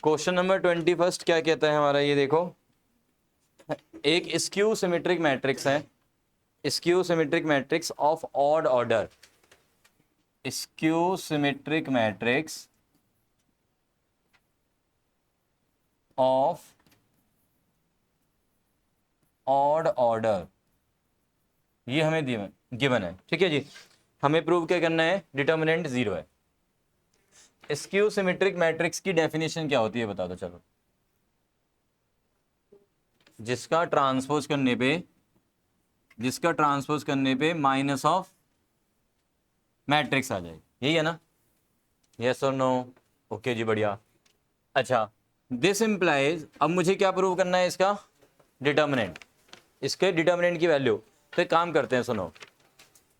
Question number 21 क्या कहता है हमारा, ये देखो, एक स्क्यू सिमेट्रिक मैट्रिक्स है, skew symmetric matrix of odd order, skew symmetric matrix of odd order, ये हमें गिवन है। ठीक है जी, हमें प्रूव क्या करना है, डिटर्मिनेंट 0 है। स्क्यू सिमेट्रिक मैट्रिक्स की डेफिनेशन क्या होती है बता दो चलो। जिसका ट्रांसपोज करने पे माइनस ऑफ मैट्रिक्स आ जाए, यही है ना? यस और नो? ओके जी, बढ़िया। अच्छा, दिस इंप्लाइज, अब मुझे क्या प्रूव करना है, इसका डिटर्मिनेंट, इसके डिटर्मिनेंट की वैल्यू। तो एक काम करते हैं, सुनो,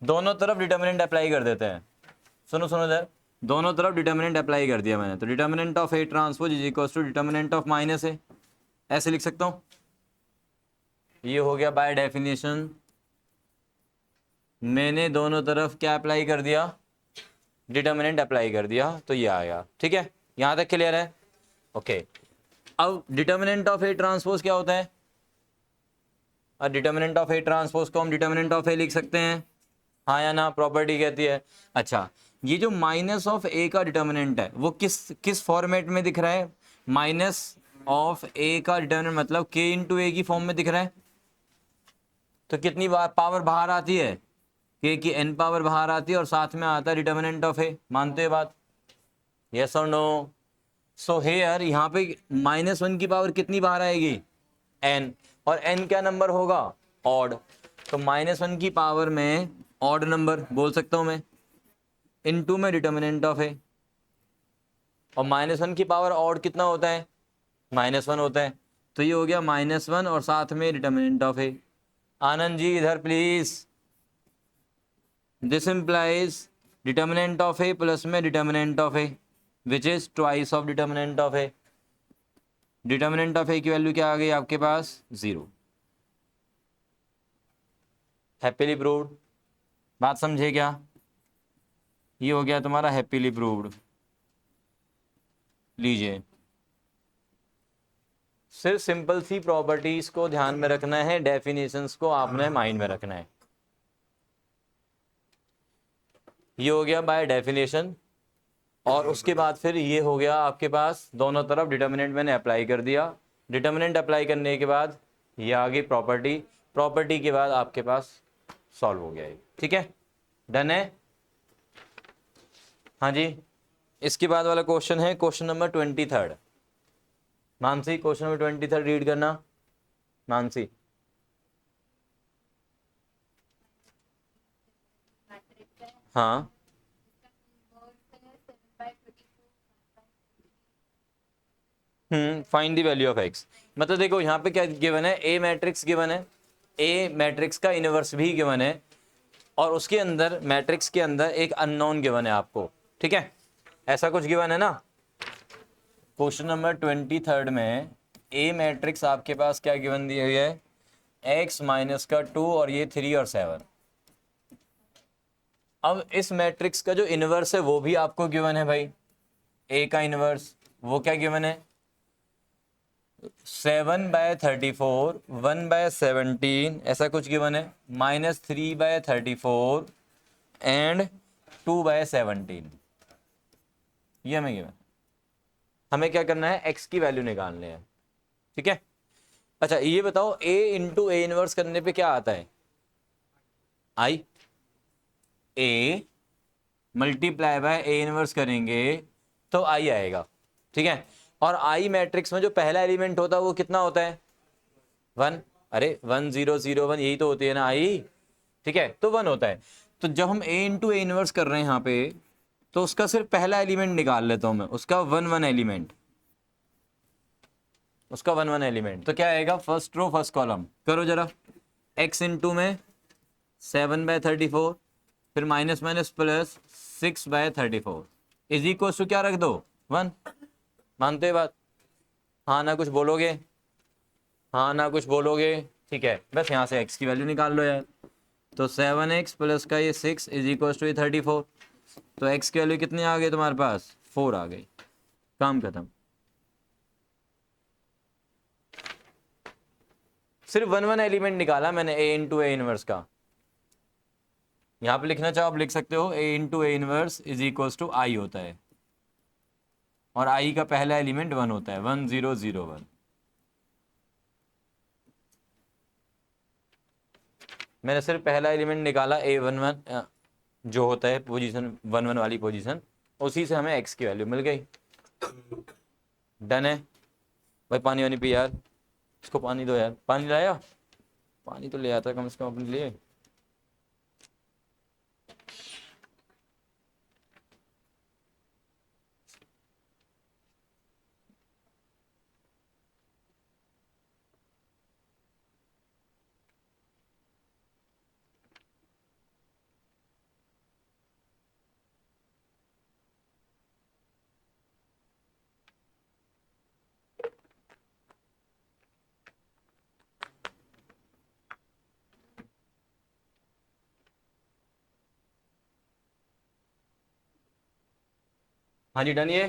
दोनों तरफ डिटर्मिनेंट अप्लाई कर देते हैं। सुनो इधर, दोनों तरफ डिटर्मिनेंट अप्लाई कर दिया मैंने, तो determinant of A transpose is equal to determinant of minus A, ऐसे लिख सकता हूँ। ये हो गया बाय डेफिनेशन, मैंने दोनों तरफ क्या अप्लाई कर दिया, डिटर्मिनेंट अप्लाई कर दिया, तो ये आया। ठीक है, यहाँ तक क्लियर है? ओके। अब डिटर्मिनेंट ऑफ ए ट्रांसपोज क्या होता है? और डिटर्मिनेंट ऑफ ए ट्रांसपोज को हम डिटर्मिनेंट ऑफ ए लिख सकते हैं, हाँ या ना? प्रॉपर्टी कहती है। अच्छा, ये जो माइनस ऑफ ए का डिटर्मिनेंट है वो किस फॉर्मेट में दिख रहा है? माइनस ऑफ ए का डिटर्मिनेंट मतलब के इंटू ए की फॉर्म में दिख रहा है। तो कितनी बार पावर बाहर आती है? के की एन पावर बाहर आती है और साथ में आता है डिटर्मिनेंट ऑफ ए। मानते हो बात? यस और नो? सो हेयर यहाँ पे -1 की पावर कितनी बाहर आएगी? एन, और एन क्या नंबर होगा? ऑड। तो -1 की पावर में ऑड नंबर बोल सकता हूँ मैं, इनटू में डिटर्मिनेंट ऑफ ए, और -1 की पावर ऑड कितना होता है? -1 होता है। तो ये हो गया -1 और साथ में डिटर्मिनेंट ऑफ ए। आनंद जी इधर please. This implies determinant of A plus में determinant of A which is twice of determinant of A. Determinant of A की वैल्यू क्या आ गई आपके पास? 0। Happily proved. बात समझे क्या? ये हो गया तुम्हारा हैप्पीली प्रूव्ड। लीजिए, सिर्फ सिंपल सी प्रॉपर्टीज को ध्यान में रखना है, डेफिनेशंस को आपने माइंड में रखना है। ये हो गया बाय डेफिनेशन, और उसके बाद फिर ये हो गया आपके पास, दोनों तरफ डिटर्मिनेंट मैंने अप्लाई कर दिया। डिटर्मिनेंट अप्लाई करने के बाद ये आ गई प्रॉपर्टी, प्रॉपर्टी के बाद आपके पास सॉल्व हो गया ये। ठीक है, डन है? हाँ जी। इसके बाद वाला क्वेश्चन है question number 23। Mansi, question number 23 read करना। मानसी, हाँ। Find the value of x. मतलब देखो यहाँ पे क्या गिवन है, ए मैट्रिक्स गिवन है, ए मैट्रिक्स का इनवर्स भी गिवन है, और उसके अंदर मैट्रिक्स के अंदर एक अननोन गिवन है आपको। ठीक है, ऐसा कुछ गिवन है ना? क्वेश्चन नंबर 23 में ए मैट्रिक्स आपके पास क्या गिवन दी हुई है? x माइनस का 2 और ये 3 और 7। अब इस मैट्रिक्स का जो इनवर्स है वो भी आपको गिवन है भाई, ए का इनवर्स, वो क्या गिवन है? 7/34, 1/17 ऐसा कुछ गिवन है, -3/34 एंड 2/17, ये हमें गिवन। हमें क्या करना है? x की वैल्यू निकालनी है। ठीक है, अच्छा ये बताओ, a इंटू ए इनवर्स करने पे क्या आता है? i, a multiply by A inverse करेंगे तो i आएगा। ठीक है, और i मैट्रिक्स में जो पहला एलिमेंट होता है वो कितना होता है? 1। अरे 1 0 0 1 यही तो होती है ना i। ठीक है, तो 1 होता है। तो जब हम a इंटू ए इनवर्स कर रहे हैं यहाँ पे, तो उसका सिर्फ पहला एलिमेंट निकाल लेता हूं मैं, उसका 1 1 एलिमेंट, उसका 1 1 एलिमेंट। तो क्या आएगा? फर्स्ट रो फर्स्ट कॉलम करो जरा, x इंटू में 7/34, फिर minus minus plus 6/34 is equal to क्या रख दो? 1। मानते बात? हाँ ना कुछ बोलोगे? हाँ ना कुछ बोलोगे? ठीक है, बस यहाँ से x की वैल्यू निकाल लो यार। तो 7x प्लस का ये 6 इज इक्वल टू 34। तो x की वैल्यू कितनी आ गई तुम्हारे पास? 4 आ गई। काम खत्म। सिर्फ वन वन एलिमेंट निकाला मैंने ए इंटू ए इनवर्स का। यहाँ पे लिखना चाहो आप लिख सकते हो, A into A inverse is equals to I होता है, और आई का पहला एलिमेंट 1 होता है, 1 0 0 1। मैंने सिर्फ पहला एलिमेंट निकाला A11 जो होता है पोजीशन 1 1 वाली पोजीशन, उसी से हमें x की वैल्यू मिल गई। डन है भाई। पानी वानी पी यार, इसको पानी दो यार। पानी लाया? पानी तो ले आता कम से कम अपने लिए। हाँ जी डन। ये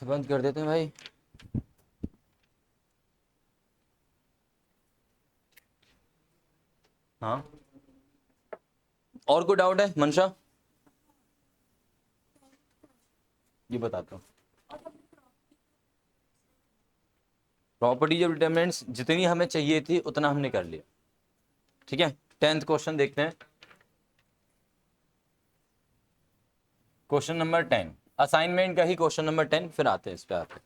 बंद कर देते हैं भाई। हाँ और कोई डाउट है मनशा? ये बताता हूँ। प्रॉपर्टीज ऑफ डिटरमिनेंट्स जितनी हमें चाहिए थी उतना हमने कर लिया। ठीक है, 10th क्वेश्चन देखते हैं। क्वेश्चन नंबर 10 असाइनमेंट का ही क्वेश्चन नंबर 10, फिर आते हैं इस पे आते।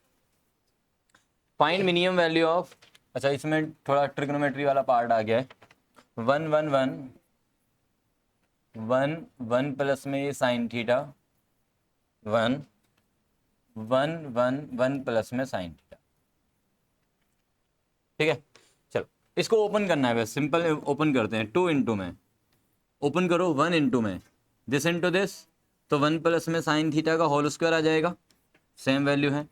फाइंड मिनिमम वैल्यू ऑफ, अच्छा इसमें थोड़ा ट्रिग्नोमेट्री वाला पार्ट आ गया है। 1 1 1 1 1 प्लस में ये साइन थीटा, 1 1 1 1 प्लस में साइन थीटा। ठीक है, चलो इसको ओपन करना है, बस सिंपल ओपन करते हैं। 2 इंटू में ओपन करो, 1 इंटू में दिस इंटू दिस, तो 1 प्लस में साइन थीटा का होल स्क्वायर आ जाएगा, सेम वैल्यू है।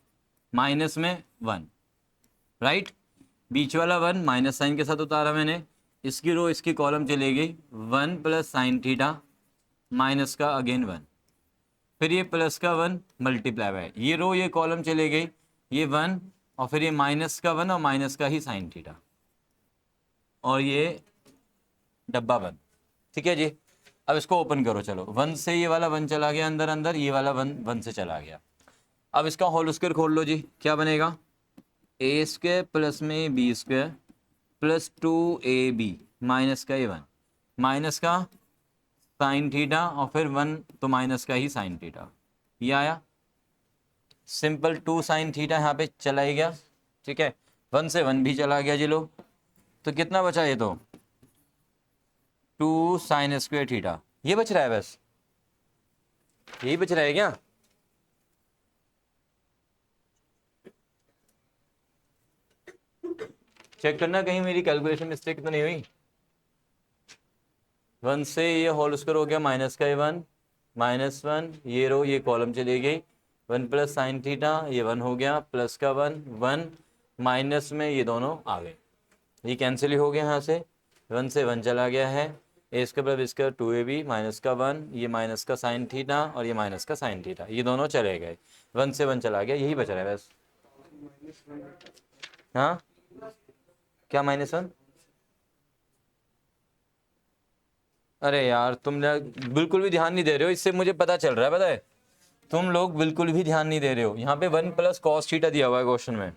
माइनस में 1, राइट, बीच वाला 1 माइनस साइन के साथ उतारा मैंने, इसकी रो इसकी कॉलम चली गई, 1 प्लस साइन थीटा माइनस का अगेन 1, फिर ये प्लस का 1 मल्टीप्लाई बाय ये रो ये कॉलम चले गई, ये 1 और फिर ये माइनस का 1 और माइनस का ही साइन थीटा, और ये डब्बा बंद। ठीक है जी, अब इसको ओपन करो। चलो 1 से ये वाला 1 चला गया अंदर अंदर, ये वाला 1 से चला गया। अब इसका होल स्क्वायर खोल लो जी, क्या बनेगा? ए स्क्वायर प्लस में B square plus 2ab minus का A1 माइनस का साइन थीटा और फिर 1 तो माइनस का ही साइन थीटा, ये आया सिंपल। 2 साइन थीटा यहाँ पे चला ही गया। ठीक है, 1 से 1 भी चला गया जी लोग, तो कितना बचा? ये तो 2 साइन स्क्वायर थीटा, ये बच रहा है, बस यही बच रहा है क्या? चेक करना कहीं मेरी कैलकुलेशन मिस्टेक तो नहीं हुई। 1 से ये होल स्क्वायर हो गया माइनस का A1 माइनस 1, ये रो ये कॉलम चली गई, 1 प्लस साइन थीटा, ये 1 हो गया प्लस का 1 1 माइनस में ये दोनों आ गए, ये कैंसिल ही हो गया यहाँ से, 1 से 1 चला गया है, ए इसका प्लस इसका 2ab माइनस का 1, ये माइनस का साइन थीटा और ये माइनस का साइन थीटा, ये दोनों चले गए, 1 से 1 चला गया, यही बच रहा है बस। हाँ क्या -1? अरे यार तुम बिल्कुल भी ध्यान नहीं दे रहे हो, इससे मुझे पता चल रहा है, पता है तुम लोग बिल्कुल भी ध्यान नहीं दे रहे हो। यहाँ पे 1 प्लस कॉस थीटा दिया हुआ है क्वेश्चन में,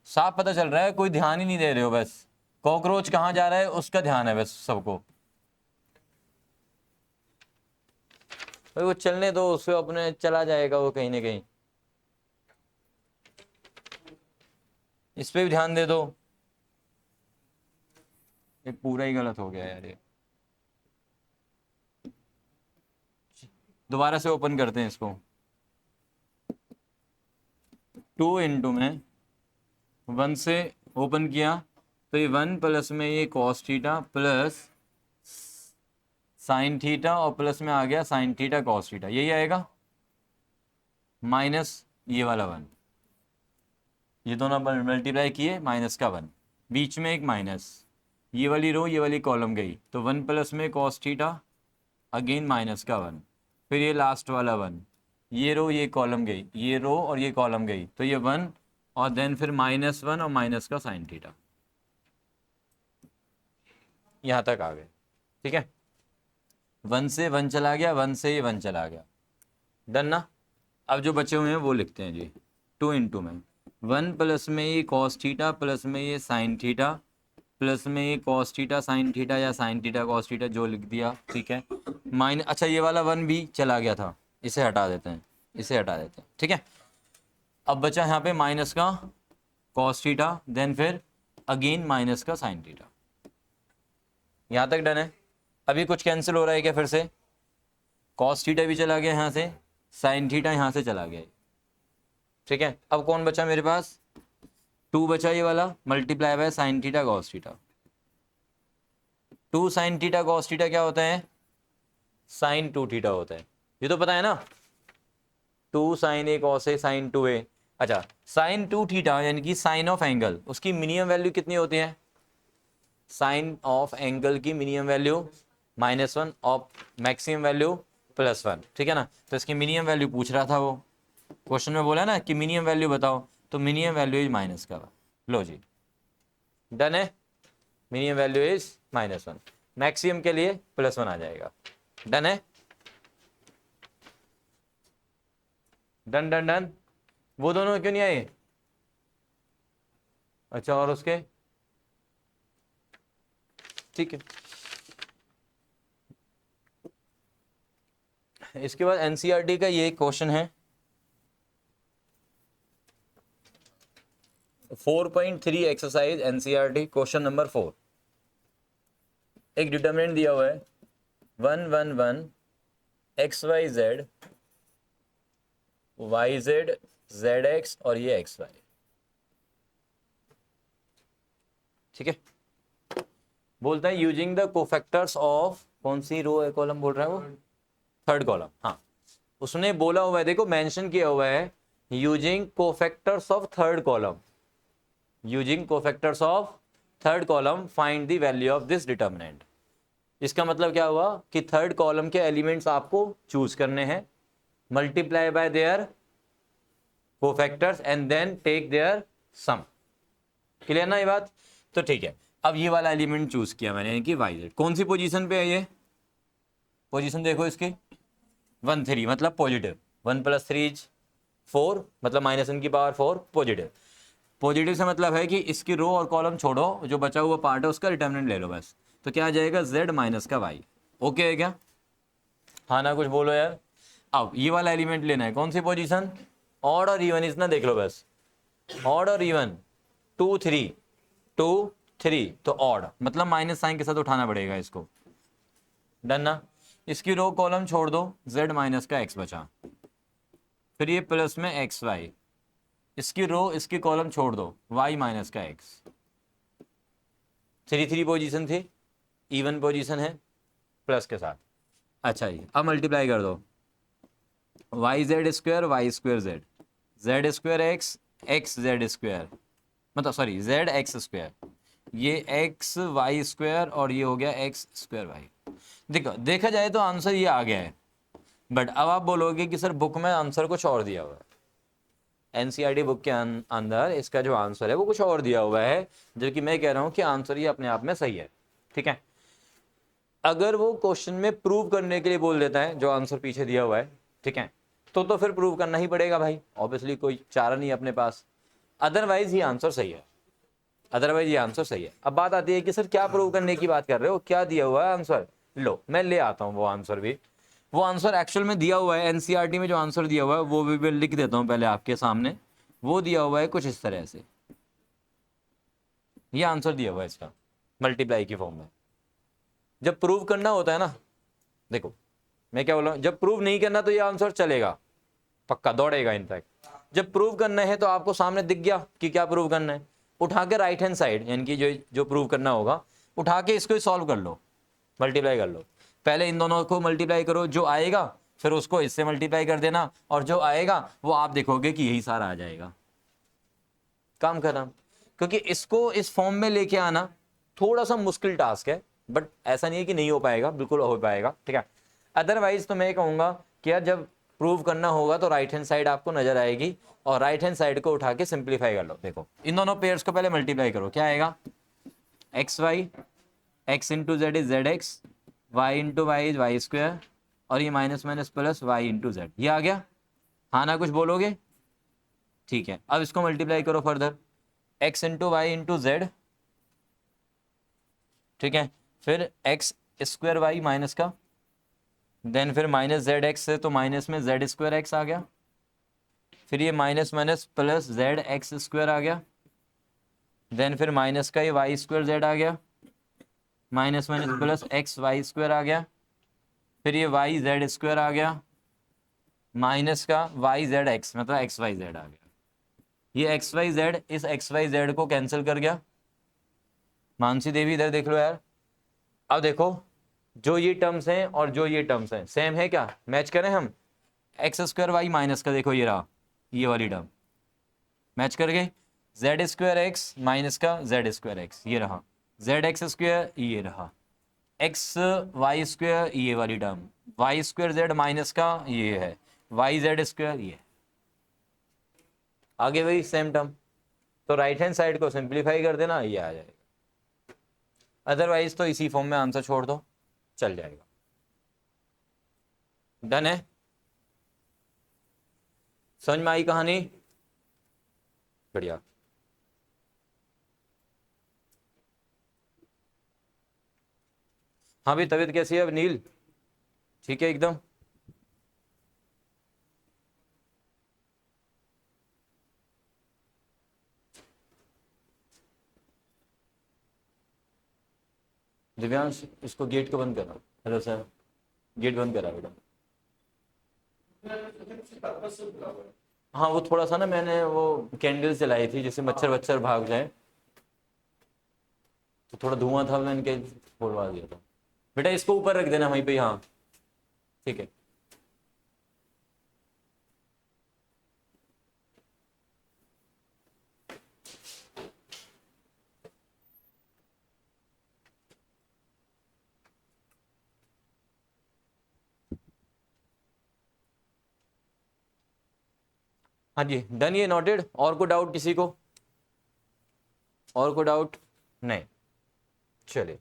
साफ पता चल रहा है, कोई ध्यान ही नहीं दे रहे हो। बस कॉकरोच कहाँ जा रहा है उसका ध्यान है बस सबको। भाई वो चलने दो, उससे अपने चला जाएगा वो कहीं ना कहीं, इस पे भी ध्यान दे दो। ये पूरा ही गलत हो गया यार, ये दोबारा से ओपन करते हैं इसको। 2 इंटू में 1 से ओपन किया तो ये 1 प्लस में ये cos theta plus sine theta और प्लस में आ गया साइन थीटा कॉस थीटा, यही आएगा, माइनस ये वाला 1, ये दोनों मल्टीप्लाई किए माइनस का 1, बीच में एक माइनस, ये वाली रो ये वाली कॉलम गई, तो 1 प्लस में कॉस थीटा अगेन माइनस का 1, फिर ये लास्ट वाला 1, ये रो ये कॉलम गई, ये रो और ये कॉलम गई, तो ये 1 और देन फिर -1 और माइनस का साइन थीटा, यहाँ तक आ गए। ठीक है, 1 से 1 चला गया, 1 से ये 1 चला गया, डन ना। अब जो बचे हुए हैं वो लिखते हैं जी 2 इंटू में 1 प्लस में ये कॉस थीटा प्लस में ये साइन थीटा प्लस में ये कॉस थीटा साइन थीटा या साइन थीटा कॉस थीटा जो लिख दिया, ठीक है। माइनस, अच्छा ये वाला 1 भी चला गया था, इसे हटा देते हैं, इसे हटा देते हैं, ठीक है। अब बचा यहाँ पे माइनस का कॉस थीटा, देन फिर अगेन माइनस का साइन थीटा, यहाँ तक डन है। अभी कुछ कैंसिल हो रहा है क्या? फिर से कॉस थीटा भी चला गया यहाँ से, साइन थीटा यहाँ से चला गया, ठीक है। अब कौन बचा मेरे पास? 2 बचा ये वाला, multiply by sine theta cos theta. 2 sine theta cos theta क्या होता है? साइन 2 थीटा होता है, ये तो पता है ना। 2 sign A cos A sign 2a। अच्छा, साइन 2 थीटा यानी कि साइन ऑफ एंगल, उसकी मिनिमम वैल्यू कितनी होती है? साइन ऑफ एंगल की मिनिमम वैल्यू -1 और मैक्सिमम वैल्यू +1, ठीक है ना। तो इसकी मिनिमम वैल्यू पूछ रहा था वो, क्वेश्चन में बोला ना कि मिनिमम वैल्यू बताओ, तो मिनिमम वैल्यू इज माइनस का। लो जी, डन है। मिनिमम वैल्यू इज -1, मैक्सिमम के लिए +1 आ जाएगा। डन है, डन डन डन। वो दोनों क्यों नहीं आए? अच्छा, और उसके, ठीक है। इसके बाद एनसीईआरटी का ये क्वेश्चन है 4.3 एक्सरसाइज एनसीईआरटी क्वेश्चन नंबर 4। एक डिटरमिनेंट दिया हुआ है 1 1 1 XYZ YZ ZX और ये XY, ठीक है। बोलता है यूजिंग द कोफैक्टर्स ऑफ, कौन सी रो है कॉलम बोल रहा है वो? थर्ड कॉलम, हाँ। उसने बोला हुआ है, देखो मेंशन किया हुआ है using cofactors of third column, using cofactors of third column find the value of this determinant. इसका मतलब क्या हुआ कि थर्ड कॉलम के एलिमेंट्स आपको चूज करने हैं, multiply by their cofactors and then take their sum. Clear ना ये बात? तो ठीक है, अब ये वाला एलिमेंट चूज किया मैंने, यानी कि YZ। कौन सी पोजीशन पे है ये? पोजीशन देखो इसकी 1 3, मतलब पॉजिटिव। 1 + 3 = 4, मतलब -1 की पावर 4 पॉजिटिव। पॉजिटिव से मतलब है कि इसकी रो और कॉलम छोड़ो, जो बचा हुआ पार्ट है उसका डिटरमिनेंट ले लो बस। तो क्या आ जाएगा? Z माइनस का Y। ओके है क्या? हाँ ना, कुछ बोलो यार। अब ये वाला एलिमेंट लेना है, कौन सी पोजीशन? ऑड और इवन, इतना देख लो बस, ऑड और इवन। 2 3 2 3, तो ऑड मतलब माइनस साइन के साथ उठाना पड़ेगा इसको, डन ना। इसकी रो कॉलम छोड़ दो, Z माइनस का X बचा, फिर ये प्लस में XY, इसकी रो इसकी कॉलम छोड़ दो, Y माइनस का X। 3 3 पोजीशन थी, इवन पोजीशन है प्लस के साथ। अच्छा जी, अब मल्टीप्लाई कर दो, YZ square Y square Z, Z square X X Z square, मतलब सॉरी Z X स्क्वायर, ये X Y स्क्वायर और ये हो गया X स्क्वायर Y। देखो, देखा जाए तो आंसर ये आ गया है, बट अब आप बोलोगे कि सर बुक में आंसर कुछ और दिया हुआ है। एनसीईआरटी बुक के अंदर इसका जो आंसर है वो कुछ और दिया हुआ है, जबकि मैं कह रहा हूं कि आंसर ये अपने आप में सही है, ठीक है। अगर वो क्वेश्चन में प्रूव करने के लिए बोल देता है जो आंसर पीछे दिया हुआ है, ठीक है, तो फिर प्रूव करना ही पड़ेगा भाई, ऑब्वियसली कोई चारा नहीं है अपने पास। अदरवाइज ये आंसर सही है, अदरवाइज ये आंसर सही है। अब बात आती है कि सर क्या प्रूव करने की बात कर रहे हो, क्या दिया हुआ है आंसर? लो मैं ले आता हूं वो आंसर भी। वो आंसर एक्चुअल में दिया हुआ है एनसीईआरटी में, जो आंसर दिया हुआ है वो भी मैं लिख देता हूं पहले आपके सामने। वो दिया हुआ है कुछ इस तरह से, ये आंसर दिया हुआ है इसका मल्टीप्लाई की फॉर्म में। जब प्रूव करना होता है ना, देखो मैं क्या बोल रहा हूं, जब प्रूव नहीं करना तो ये आंसर चलेगा, पक्का दौड़ेगा इनफैक्ट। जब प्रूव करना है तो आपको सामने दिख गया कि क्या प्रूव करना है, उठा के राइट हैंड साइड, यानी कि जो प्रूव करना होगा उठा के इसको सॉल्व कर लो, मल्टीप्लाई कर लो। पहले इन दोनों को मल्टीप्लाई करो, जो आएगा फिर उसको इससे मल्टीप्लाई कर देना, और जो आएगा वो आप देखोगे कि यही सारा आ जाएगा, काम करना। क्योंकि इसको इस फॉर्म में लेके आना थोड़ा सा मुश्किल टास्क है, बट ऐसा नहीं है कि नहीं हो पाएगा, बिल्कुल हो पाएगा, ठीक है। अदरवाइज तो मैं कहूँगा कि यार जब प्रूव करना होगा तो राइट हैंड साइड आपको नजर आएगी और राइट हैंड साइड को उठा के सिंप्लीफाई कर लो। देखो इन दोनों पेयर्स को पहले मल्टीप्लाई करो, क्या आएगा, X Y, X into Z is Z X, Y into Y is Y square, और ये minus minus plus Y into Z, ये आ गया। हाँ ना, कुछ बोलोगे? ठीक है, अब इसको मल्टीप्लाई करो further, X into Y into Z, ठीक है, फिर एक्स स्क्वायर वाई माइनस का, देन फिर माइनस जेड एक्स से तो माइनस में जेड स्क्वायर एक्स आ गया, फिर ये minus minus plus Z X square आ गया, देन फिर माइनस का ये वाई स्क्वायर जेड आ गया, minus minus plus X Y square आ गया, फिर ये वाई जेड स्क्वायर आ गया, माइनस का वाई जेड एक्स मतलब एक्स वाई जेड आ गया। ये एक्स वाई जेड इस एक्स वाई जेड को कैंसिल कर गया। मानसी देवी इधर देख लो यार, अब देखो जो ये टर्म्स हैं और जो ये टर्म्स हैं सेम है क्या, मैच करें हम। एक्स स्क्वायर वाई माइनस का देखो ये रहा, ये वाली टर्म मैच कर गई, जेड स्क्वायर एक्स माइनस का जेड स्क्वायर एक्स ये रहा, जेड एक्स स्क्वायर ये रहा, एक्स वाई स्क्वायर ये वाली term, Y square Z minus का ये है, वाई जेड स्क्वायर ये, आगे वही सेम टर्म। तो राइट हैंड साइड को सिंप्लीफाई कर देना, ये आ जाएगा। अदरवाइज तो इसी फॉर्म में आंसर छोड़ दो, चल जाएगा। डन है, समझ में आई कहानी? बढ़िया। हाँ भाई, तबीयत कैसी है अब नील? ठीक है एकदम? दिव्यांश इसको गेट को बंद करा। हेलो सर, गेट बंद करा बेटा। हाँ वो थोड़ा सा ना मैंने वो कैंडल जलाई थी जिससे मच्छर वच्छर भाग जाए, तो थोड़ा धुआं था, मैंने क्या बोलवा दिया था। बेटा इसको ऊपर रख देना वहीं पे, हाँ ठीक है। हाँ जी डन, ये नोटेड। और को डाउट किसी को? और को डाउट नहीं? चलिए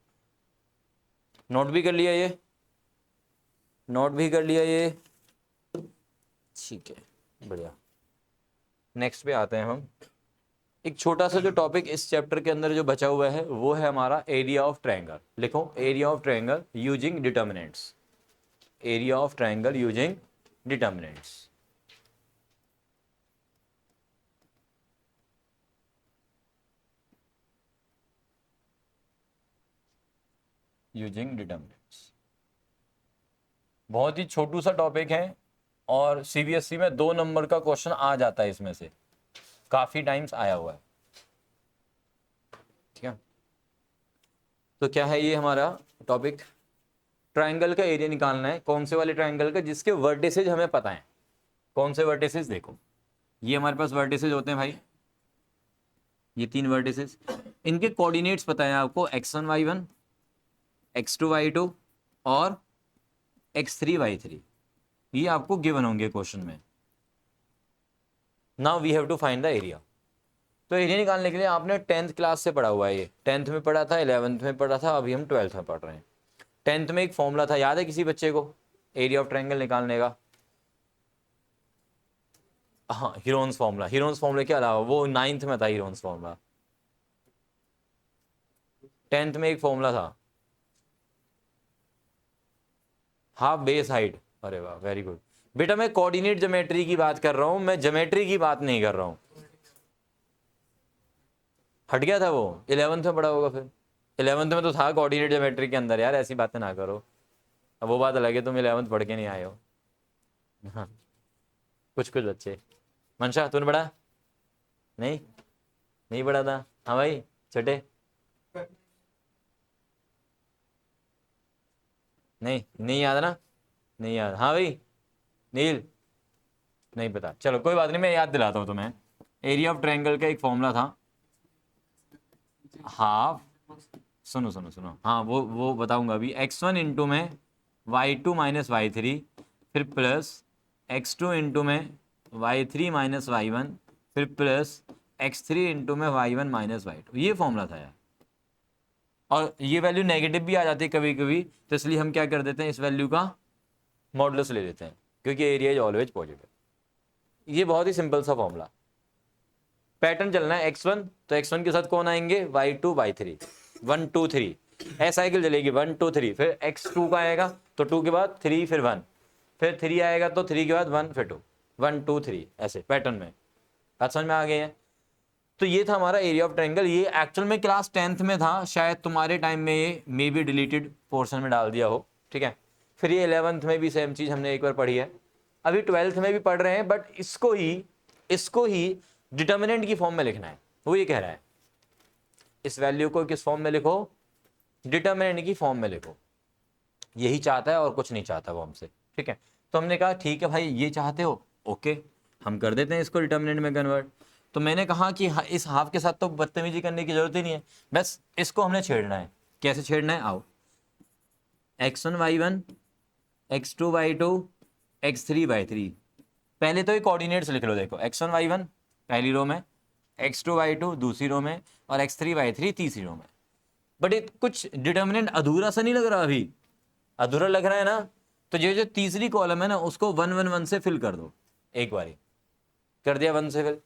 नोट भी कर लिया ये, नोट भी कर लिया ये, ठीक है बढ़िया। नेक्स्ट पे आते हैं हम। एक छोटा सा जो टॉपिक इस चैप्टर के अंदर जो बचा हुआ है वो है हमारा एरिया ऑफ ट्रायंगल। लिखो area of triangle using determinants, area of triangle using determinants. Using determinants बहुत ही छोटू सा टॉपिक है और सीबीएसई में 2 नंबर का क्वेश्चन आ जाता है इसमें से, काफी टाइम्स आया हुआ है, ठीक है। तो क्या है ये हमारा टॉपिक, ट्रायंगल का एरिया निकालना है। कौन से वाले ट्रायंगल का? जिसके वर्टिसेज हमें पता है। कौन से वर्टिसेज? देखो ये हमारे पास वर्टिसेज होते हैं भाई, ये 3 वर्टिसेज, इनके कोऑर्डिनेट्स पता है आपको, x1 y1, x2 y2 और x3 y3, ये आपको गिवन होंगे क्वेश्चन में। Now we have to find the area. तो एरिया निकालने के लिए आपने 10th क्लास से पढ़ा हुआ है, ये 10th में पढ़ा था, 11th में पढ़ा था, अभी हम 12th में पढ़ रहे हैं। 10th में एक फॉर्मूला था, याद है किसी बच्चे को एरिया ऑफ ट्रायंगल निकालने का? हाँ हीरोन्स फॉर्मूला, हीरोन्स फॉर्मूले के अलावा वो 9th में था हीरोन्स फॉर्मूला, 10th में एक फॉर्मूला था, हाफ बेस हाइट। अरे वाह वेरी गुड बेटा, मैं कोऑर्डिनेट ज्योमेट्री की बात कर रहा हूं, मैं ज्योमेट्री की बात नहीं कर रहा हूं। हट गया था वो, 11th में पढ़ा होगा फिर। 11th में तो था कोऑर्डिनेट ज्योमेट्री के अंदर, यार ऐसी बातें ना करो। अब वो बात अलग है, तुम 11th पढ़ के नहीं आए हो। हाँ कुछ कुछ बच्चे। मंशा तूने पढ़ा? नहीं, नहीं पढ़ा था? हाँ भाई छठे? नहीं, नहीं याद ना? नहीं याद? हाँ भाई नील नहीं पता, चलो कोई बात नहीं, मैं याद दिलाता हूँ तुम्हें। एरिया ऑफ ट्रायंगल का एक फॉर्मूला था, हाफ, सुनो सुनो सुनो, हाँ वो बताऊंगा अभी। x1 इंटू में y2 माइनस y3, फिर प्लस x2 इंटू में y3 माइनस y1, फिर प्लस x3 इंटू में y1 माइनस y2। ये फॉर्मूला था यार। और ये वैल्यू नेगेटिव भी आ जाती है कभी कभी, तो इसलिए हम क्या कर देते हैं, इस वैल्यू का मॉडुलस ले लेते हैं, क्योंकि एरिया इज ऑलवेज पॉजिटिव। ये बहुत ही सिंपल सा फॉर्मूला। पैटर्न चलना है x1, तो x1 के साथ कौन आएंगे, y2 y3, 1 2 3, ऐसा साइकिल चलेगी 1 2 3, फिर x2 का आएगा तो 2 के बाद 3 फिर 1, फिर 3 आएगा तो 3 के बाद 1 फिर 2, 1 2 3, ऐसे पैटर्न में। बात समझ में आ गई है। तो ये था हमारा एरिया ऑफ ट्रायंगल। ये एक्चुअल में क्लास 10th में था, शायद तुम्हारे टाइम में ये मे बी डिलीटेड पोर्शन में डाल दिया हो, ठीक है। फिर ये 11th में भी सेम चीज़ हमने एक बार पढ़ी है, अभी 12th में भी पढ़ रहे हैं, बट इसको ही डिटर्मिनेंट की फॉर्म में लिखना है। वो ये कह रहा है इस वैल्यू को किस फॉर्म में लिखो, डिटर्मिनेंट की फॉर्म में लिखो। यही चाहता है और कुछ नहीं चाहता वो हमसे, ठीक है। तो हमने कहा ठीक है भाई, ये चाहते हो, ओके, हम कर देते हैं इसको डिटर्मिनेंट में कन्वर्ट। तो मैंने कहा कि इस हाफ के साथ तो बदतमीजी करने की जरूरत ही नहीं है, बस इसको हमने छेड़ना है। कैसे छेड़ना है, आओ, x1 y1, x2 y2, x3 y3। पहले तो ये कोऑर्डिनेट्स लिख लो, देखो x1 y1 पहली रो में, x2 y2 दूसरी रो में, और x3 y3 तीसरी रो में। बट ये कुछ डिटर्मिनेंट अधूरा सा नहीं लग रहा, अभी अधूरा लग रहा है ना, तो ये जो तीसरी कॉलम है ना, उसको 1 1 1 से फिल कर दो। एक बारी कर दिया 1 से फिल।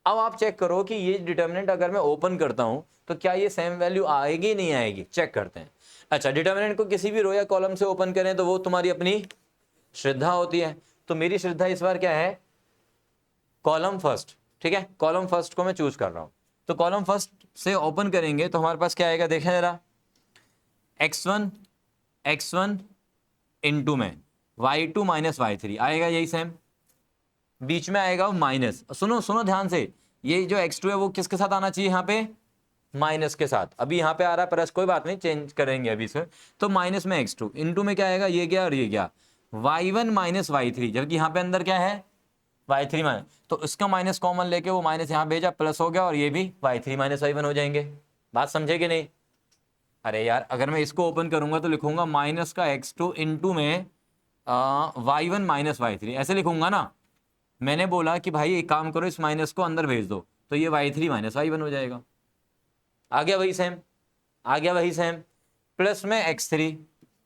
अब आप चेक करो कि ये डिटर्मिनेंट अगर मैं ओपन करता हूं तो क्या ये सेम वैल्यू आएगी नहीं आएगी, चेक करते हैं। अच्छा, डिटर्मिनेंट को किसी भी रो या कॉलम से ओपन करें तो वो तुम्हारी अपनी श्रद्धा होती है। तो मेरी श्रद्धा इस बार क्या है, कॉलम फर्स्ट, ठीक है। कॉलम फर्स्ट को मैं चूज कर रहा हूं, तो कॉलम फर्स्ट से ओपन करेंगे तो हमारे पास क्या आएगा, देखें जरा, x1 इंटू में y2 माइनस y3 आएगा, यही सेम। बीच में आएगा माइनस, सुनो ध्यान से, ये जो x2 है वो किसके साथ आना चाहिए, यहाँ पे माइनस के साथ। अभी यहाँ पे आ रहा है प्लस, कोई बात नहीं, चेंज करेंगे अभी से। तो माइनस में x2 इंटू में क्या आएगा, ये गया और ये गया, y1 माइनस y3, जबकि यहाँ पे अंदर क्या है, y3 माइनस, तो इसका माइनस कॉमन लेके वो माइनस यहाँ भेजा, प्लस हो गया, और ये भी y3 माइनस y1 हो जाएंगे। बात समझे कि नहीं। अरे यार, अगर मैं इसको ओपन करूंगा तो लिखूंगा माइनस का x2 इंटू में y1 माइनस y3, ऐसे लिखूंगा ना। मैंने बोला कि भाई एक काम करो, इस माइनस को अंदर भेज दो, तो ये y3 माइनस y1 हो जाएगा। आ गया वही सेम, आ गया वही सेम। प्लस में x3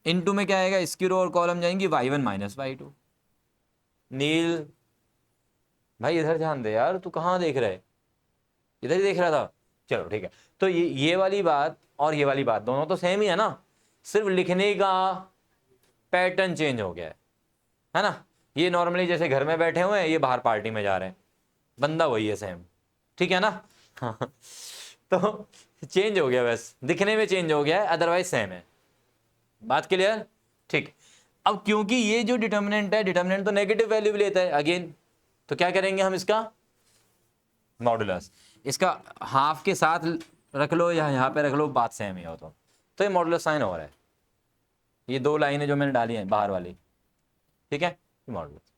इंटू में क्या आएगा, इसकी रो और कॉलम जाएंगी y1 माइनस y2। नील भाई इधर ध्यान दे यार, तू कहाँ देख रहा है, इधर ही देख रहा था। चलो ठीक है, तो ये वाली बात और ये वाली बात दोनों तो सेम ही है ना, सिर्फ लिखने का पैटर्न चेंज हो गया है ना। ये नॉर्मली जैसे घर में बैठे हुए हैं, ये बाहर पार्टी में जा रहे हैं, बंदा वही है सेम, ठीक है ना। तो चेंज हो गया, बस दिखने में चेंज हो गया है, अदरवाइज सेम है। बात क्लियर, ठीक। अब क्योंकि ये जो डिटर्मिनेंट है, डिटर्मिनेंट तो नेगेटिव वैल्यू भी लेता है अगेन, तो क्या करेंगे हम, इसका मॉडुलस, इसका हाफ के साथ रख लो या यहाँ पे रख लो, बात सेम ही हो तो ये मॉडुलस साइन हो रहा है। ये दो लाइनें जो मैंने डाली हैं बाहर वाली, ठीक है, मॉडुलस।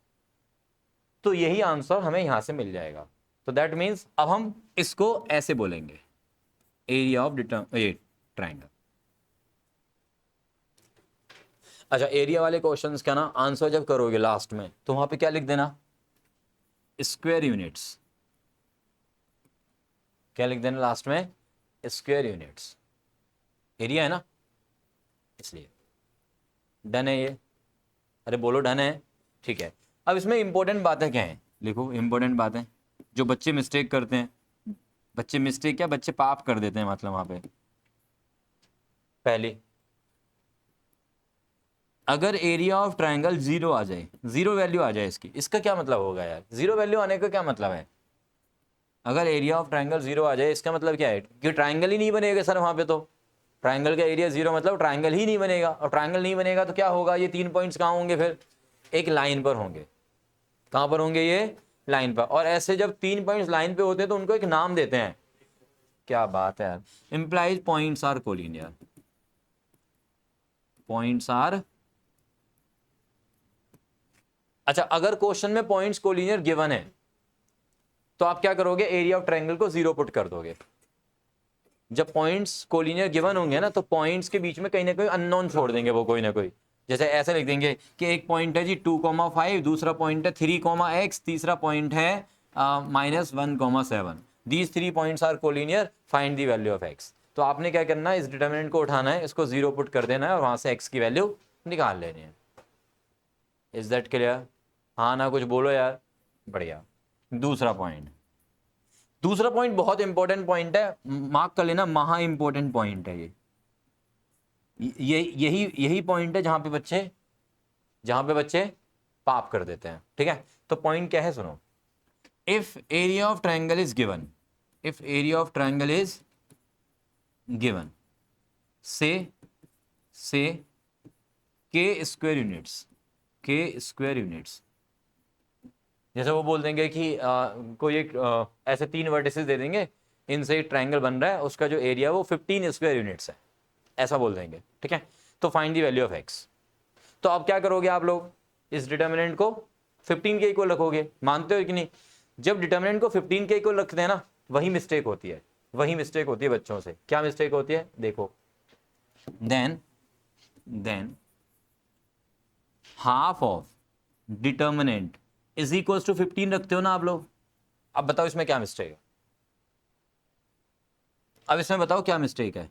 तो यही आंसर हमें यहां से मिल जाएगा। तो दैट मीन्स अब हम इसको ऐसे बोलेंगे, एरिया ऑफ ट्रायंगल। अच्छा, एरिया वाले क्वेश्चंस का ना आंसर जब करोगे लास्ट में, तो वहां पे क्या लिख देना, स्क्वायर यूनिट्स। क्या लिख देना लास्ट में, स्क्वायर यूनिट्स। एरिया है ना, इसलिए डन है ये। अरे बोलो डन है, ठीक है। अब इसमें इंपॉर्टेंट बातें क्या हैं, लिखो इंपॉर्टेंट बातें जो बच्चे मिस्टेक करते हैं। बच्चे मिस्टेक क्या, बच्चे पाप कर देते हैं, मतलब वहां पे पहली, अगर एरिया ऑफ ट्रायंगल 0 आ जाए, 0 वैल्यू आ जाए इसकी, इसका क्या मतलब होगा यार, 0 वैल्यू आने का क्या मतलब है। अगर एरिया ऑफ ट्रायंगल 0 आ जाए, इसका मतलब क्या है कि ट्रायंगल ही नहीं बनेगा सर वहां पे। तो ट्रायंगल का एरिया 0 मतलब ट्रायंगल ही नहीं बनेगा, और ट्रायंगल नहीं बनेगा तो क्या होगा, ये 3 पॉइंट्स कहाँ होंगे, फिर एक लाइन पर होंगे। कहां पर होंगे, ये लाइन पर। और ऐसे जब 3 पॉइंट्स लाइन पे होते हैं तो उनको एक नाम देते हैं। क्या बात है यार, implies points are collinear, points are. अच्छा, अगर क्वेश्चन में पॉइंट्स कोलिनियर गिवन है तो आप क्या करोगे, एरिया ऑफ ट्रायंगल को 0 पुट कर दोगे। जब पॉइंट्स कोलिनियर गिवन होंगे ना, तो पॉइंट्स के बीच में कहीं ना कहीं अननोन छोड़ देंगे वो, कोई ना कोई। जैसे ऐसे लिख देंगे कि एक पॉइंट है जी 2,5, दूसरा पॉइंट है 3,x, तीसरा पॉइंट है -1,7। These 3 points are collinear, find the value of x। तो आपने क्या करना है, इस डिटर्मिनेंट को उठाना है, इसको 0 पुट कर देना है और वहां से x की वैल्यू निकाल लेनी है। Is that clear? हाँ ना, कुछ बोलो यार। बढ़िया। दूसरा पॉइंट बहुत इंपॉर्टेंट पॉइंट है, मार्क कर लेना, महा इंपॉर्टेंट पॉइंट है ये यही पॉइंट है जहां पे बच्चे पाप कर देते हैं। ठीक है, तो पॉइंट क्या है सुनो। If area of triangle is given, से k स्क्वायर यूनिट्स, जैसे वो बोल देंगे कि कोई एक ऐसे 3 वर्टिसेस दे देंगे, इनसे एक ट्रायंगल बन रहा है, उसका जो एरिया वो 15 स्क्वायर यूनिट्स है, ऐसा बोल देंगे। ठीक है, तो find the value of x। तो अब क्या करोगे आप लोग, इस डिटर्मिनेंट को 15 के इक्वल रखोगे, मानते हो कि नहीं? जब डिटर्मिनेंट को 15 के इक्वल रखते हैं ना, वही मिस्टेक होती है बच्चों से। क्या मिस्टेक होती है देखो, then half of determinant is equal to 15 रखते हो ना आप लोग। अब बताओ इसमें क्या मिस्टेक है, अब इसमें बताओ क्या मिस्टेक है।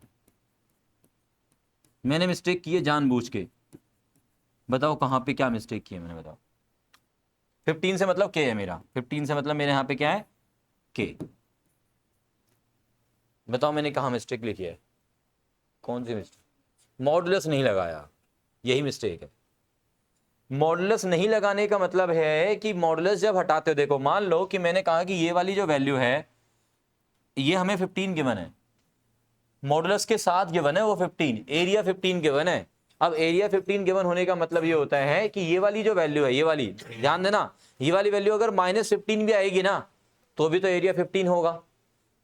मैंने मिस्टेक की है जानबूझ के, बताओ कहां पे क्या मिस्टेक की है मैंने, बताओ। 15 से मतलब k है मेरा, 15 से मतलब मेरे यहां पे क्या है, k। बताओ मैंने कहा मिस्टेक लिखी है, कौन सी मिस्टेक? मॉडुलस नहीं लगाया, यही मिस्टेक है। मॉडुलस नहीं लगाने का मतलब है कि मॉडुलस जब हटाते हो, देखो मान लो कि मैंने कहा कि ये वाली जो वैल्यू है ये हमें 15 गिवन है, मॉडुलस के साथ गिवन है वो 15, एरिया 15 गिवन है। अब एरिया 15 गिवन होने का मतलब ये होता है कि ये वाली जो वैल्यू है, ये वाली ध्यान देना, ये वाली वैल्यू अगर -15 भी आएगी ना तो भी तो एरिया 15 होगा,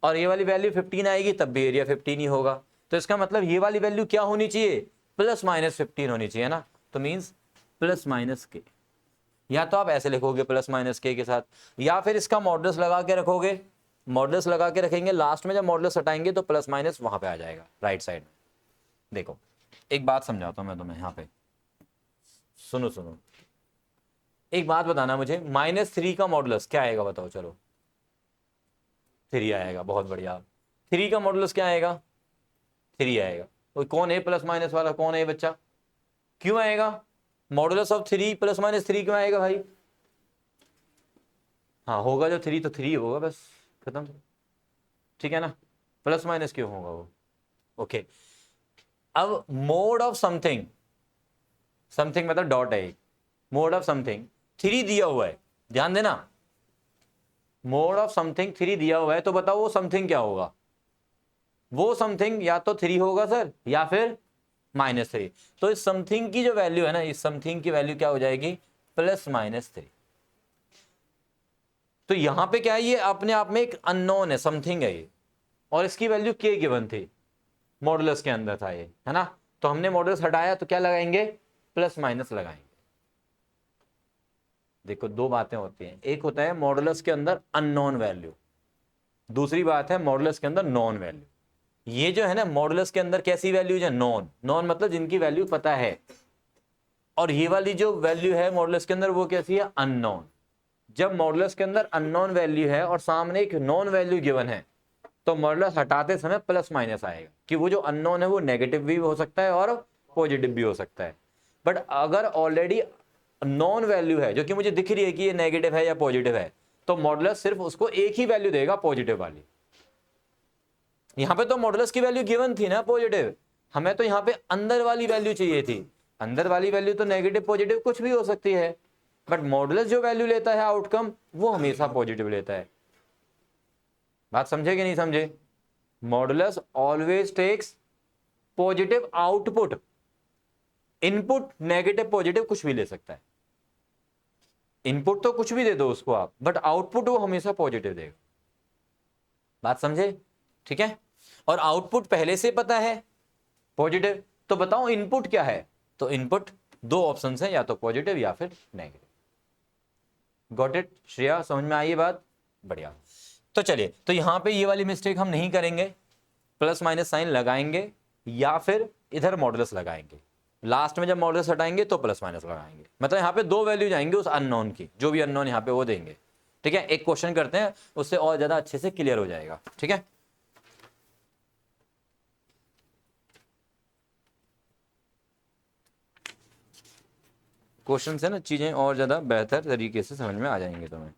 और ये वाली वैल्यू 15 आएगी तब भी एरिया 15 ही होगा। तो इसका मतलब ये वाली वैल्यू क्या होनी चाहिए, +-15 होनी चाहिए ना, तो मीन्स +-k। या तो आप ऐसे लिखोगे +-k के साथ, या फिर इसका मॉडुलस लगा के रखोगे, मॉडुलस लगा के रखेंगे, लास्ट में जब मॉडुलस हटाएंगे तो +- वहां पे आ जाएगा राइट साइड में। देखो एक बात समझाता हूं मैं तुम्हें यहाँ पे, सुनो एक बात बताना मुझे, -3 का मॉडुलस क्या आएगा बताओ, चलो 3 आएगा, बहुत बढ़िया। 3 का मॉडुलस क्या आएगा, 3 आएगा। तो कौन है +- वाला, कौन है बच्चा, क्यों आएगा मॉडुलस ऑफ 3 +-3 क्यों आएगा भाई? हाँ होगा, जो 3 तो 3 होगा, बस खत्म। ठीक है ना, +- क्यों होगा वो, ओके। अब मोड ऑफ समथिंग मतलब डॉट है, मोड ऑफ समथिंग 3 दिया हुआ है, ध्यान देना, मोड ऑफ समथिंग 3 दिया हुआ है, तो बताओ वो समथिंग क्या होगा, वो समथिंग या तो 3 होगा सर या फिर -3। तो इस समथिंग की जो वैल्यू है ना, इस समथिंग की वैल्यू क्या हो जाएगी, +-3। तो यहां पे क्या है, ये अपने आप में एक अननोन है, समथिंग है ये, और इसकी वैल्यू k गिवन थी, मॉडुलस के अंदर था ये, है ना। तो हमने मॉडुलस हटाया तो क्या लगाएंगे, +- लगाएंगे। देखो दो बातें होती हैं, एक होता है मॉडुलस के अंदर अननोन वैल्यू, दूसरी बात है मॉडुलस के अंदर नॉन वैल्यू। ये जो है ना मॉडुलस के अंदर कैसी वैल्यूज है, नॉन मतलब जिनकी वैल्यू पता है, और ये वाली जो वैल्यू है मॉडुलस के अंदर वो कैसी है, अननोन। जब मॉडुलस के अंदर अननोन वैल्यू है और सामने एक नॉन वैल्यू गिवन है, तो मॉडुलस हटाते समय +- आएगा, कि वो जो अननोन है वो नेगेटिव भी हो सकता है और पॉजिटिव भी हो सकता है। बट अगर ऑलरेडी नॉन वैल्यू है जो कि मुझे दिख रही है कि ये नेगेटिव है या पॉजिटिव है, तो मॉडुलस सिर्फ उसको एक ही वैल्यू देगा, पॉजिटिव वाली। यहां पे तो मॉडुलस की वैल्यू गिवन थी ना पॉजिटिव, हमें तो यहां पे अंदर वाली वैल्यू चाहिए थी। अंदर वाली वैल्यू तो नेगेटिव पॉजिटिव कुछ भी हो सकती है, बट मॉडुलस जो वैल्यू लेता है आउटकम, वो हमेशा पॉजिटिव लेता है। बात समझे कि नहीं समझे? Modulus always takes positive output, input negative positive कुछ भी ले सकता है, इनपुट तो कुछ भी दे दो उसको आप, बट आउटपुट वो हमेशा पॉजिटिव देगा। बात समझे? ठीक है, और आउटपुट पहले से पता है पॉजिटिव, तो बताओ इनपुट क्या है, तो इनपुट 2 ऑप्शन है, या तो पॉजिटिव या फिर नेगेटिव। गॉट इट श्रेया, समझ में आई बात? बढ़िया। तो चलिए, तो यहां पे ये वाली मिस्टेक हम नहीं करेंगे, +- साइन लगाएंगे या फिर इधर मॉडुलस लगाएंगे। लास्ट में जब मॉडुलस हटाएंगे तो प्लस माइनस लगाएंगे, मतलब यहाँ पे दो वैल्यू जाएंगे उस अननोन की, जो भी अननोन यहाँ पे वो देंगे। ठीक है, एक क्वेश्चन करते हैं, उससे और ज्यादा अच्छे से क्लियर हो जाएगा। ठीक है, क्वेश्चन से ना चीजें और ज्यादा बेहतर तरीके से समझ में आ जाएंगे तुम्हें।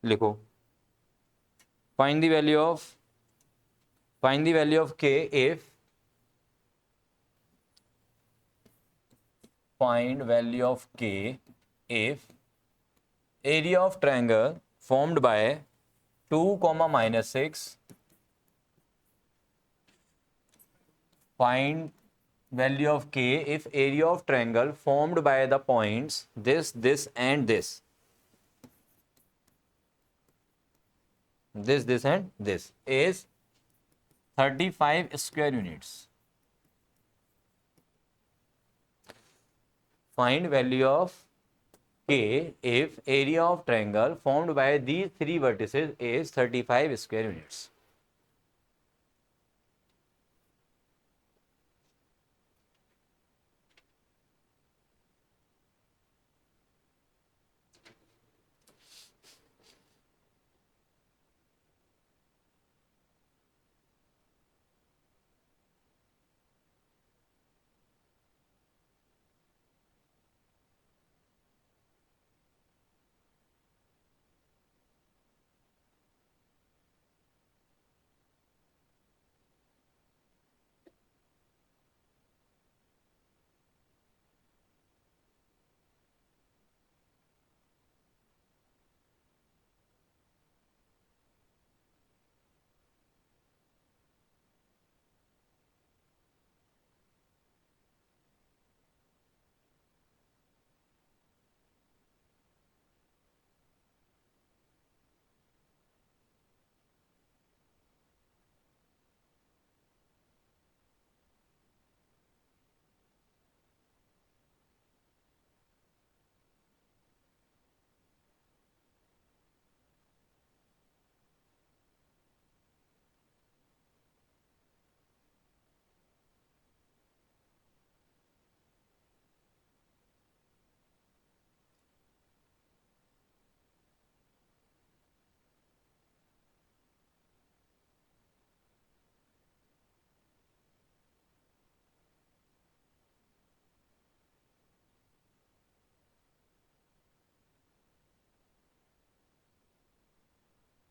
लिखो, find the value of k if find value of k if area of triangle formed by 2, -6, find value of k if area of triangle formed by the points this and this and this is 35 square units. Find value of k if area of triangle formed by these three vertices is 35 square units.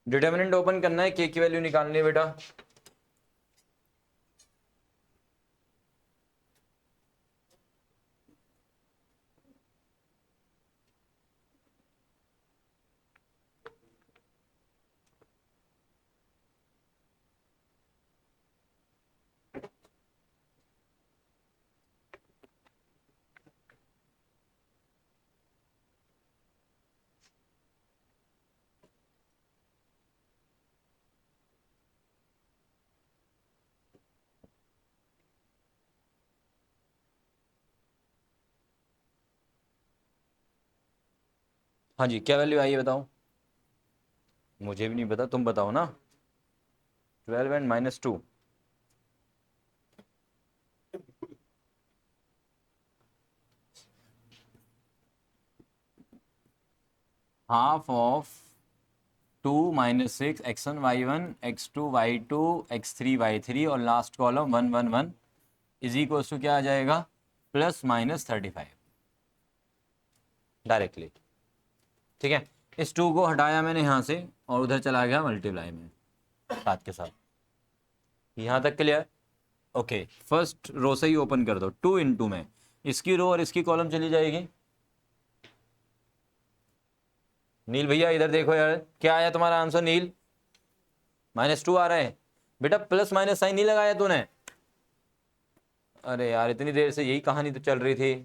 Determinant open करना है, k की value निकालनी है बेटा। हाँ जी, क्या value आई है बताओ। मुझे भी नहीं पता, तुम बताओ ना। 12 and -2, half of 2 -6 x1 y1 x2 y2 x3 y3 और last column 1 1 1 is equal to क्या आ जाएगा, +-35 डायरेक्टली। ठीक है, इस 2 को हटाया मैंने यहाँ से और उधर चला गया मल्टीप्लाई में साथ के साथ। यहाँ तक क्लियर। ओके, फर्स्ट रो से ही ओपन कर दो, 2 × में इसकी रो और इसकी कॉलम चली जाएगी। नील भैया इधर देखो यार, क्या आया तुम्हारा आंसर नील? -2 आ रहा है बेटा, प्लस माइनस साइन नहीं लगाया तूने। अरे यार, इतनी देर से यही कहानी तो चल रही थी,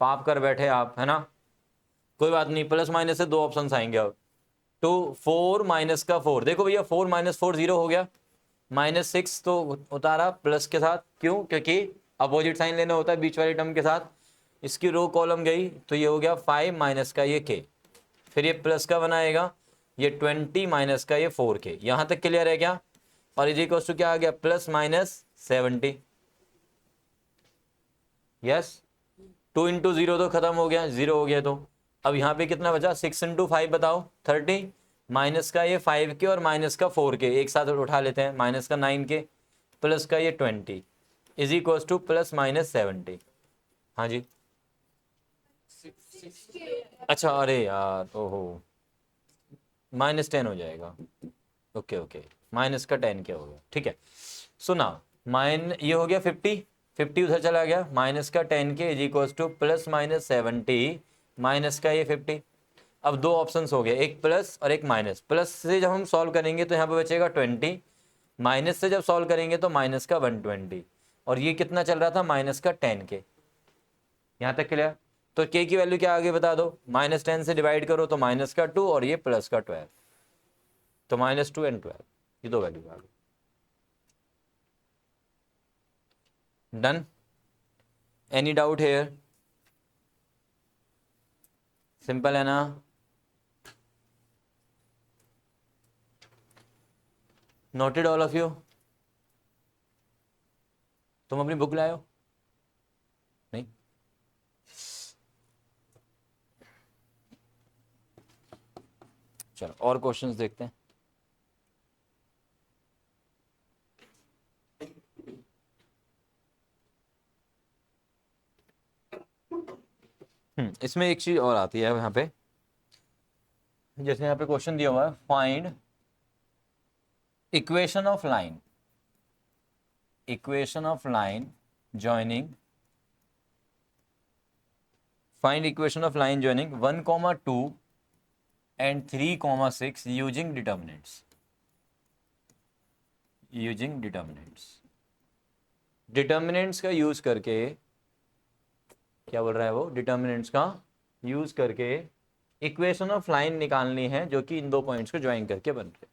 पाप कर बैठे आप, है ना। कोई बात नहीं, प्लस माइनस से 2 ऑप्शन आएंगे अब। तो 4 माइनस का 4, देखो भैया 4 - 4 0 हो गया, -6 तो उतारा प्लस के साथ, क्यों? क्योंकि अपोजिट साइन लेना होता है बीच वाली टर्म के साथ। इसकी रो कॉलम गई तो ये हो गया 5 माइनस का ये k, फिर ये प्लस का बनाएगा ये 20 माइनस का ये 4k। यहाँ तक क्लियर है क्या? और इज इक्वल टू क्या आ गया, +-70। यस, 2 इंटू 0 तो खत्म हो गया, 0 हो गया। तो अब यहाँ पे कितना बचा, 6 इंटू 5 बताओ 30, माइनस का ये 5 के और माइनस का 4 के एक साथ उठा लेते हैं, माइनस का 9 के प्लस का ये 20 is equal two plus minus 70। हाँ जी, अच्छा अरे यार, ओहो, -10 हो जाएगा। ओके ओके, माइनस का 10 क्या हो गया, ठीक है। सुना, ये हो गया 50, 50 उधर चला गया, माइनस का 10 के is equal two plus minus 70 minus का ये 50। अब दो ऑप्शंस हो गए, एक प्लस और एक माइनस। प्लस से जब हम सॉल्व करेंगे तो यहाँ पे बचेगा 20, माइनस से जब सॉल्व करेंगे तो माइनस का 120, और ये कितना चल रहा था, माइनस का 10 के। यहाँ तक क्लियर? तो के की वैल्यू क्या आगे बता दो, -10 से डिवाइड करो तो माइनस का 2 और ये प्लस का 12, तो -2 एंड 12, ये दो वैल्यू आ गई। Done? Any doubt here? Simple है ना? Noted all of you? तुम अपनी बुक लाए हो? नहीं? चलो और क्वेश्चंस देखते हैं। इसमें एक चीज और आती है यहाँ पे, जैसे यहाँ पे क्वेश्चन दिया हुआ है, find equation of line, equation of line joining, find equation of line joining 1, 2 and 3, 6 using determinants, using determinants। Determinants का यूज करके, क्या बोल रहा है वो, डिटर्मिनेंट्स का यूज करके इक्वेशन ऑफ लाइन निकालनी है जो कि इन दो पॉइंट्स को ज्वाइन करके बन रहे।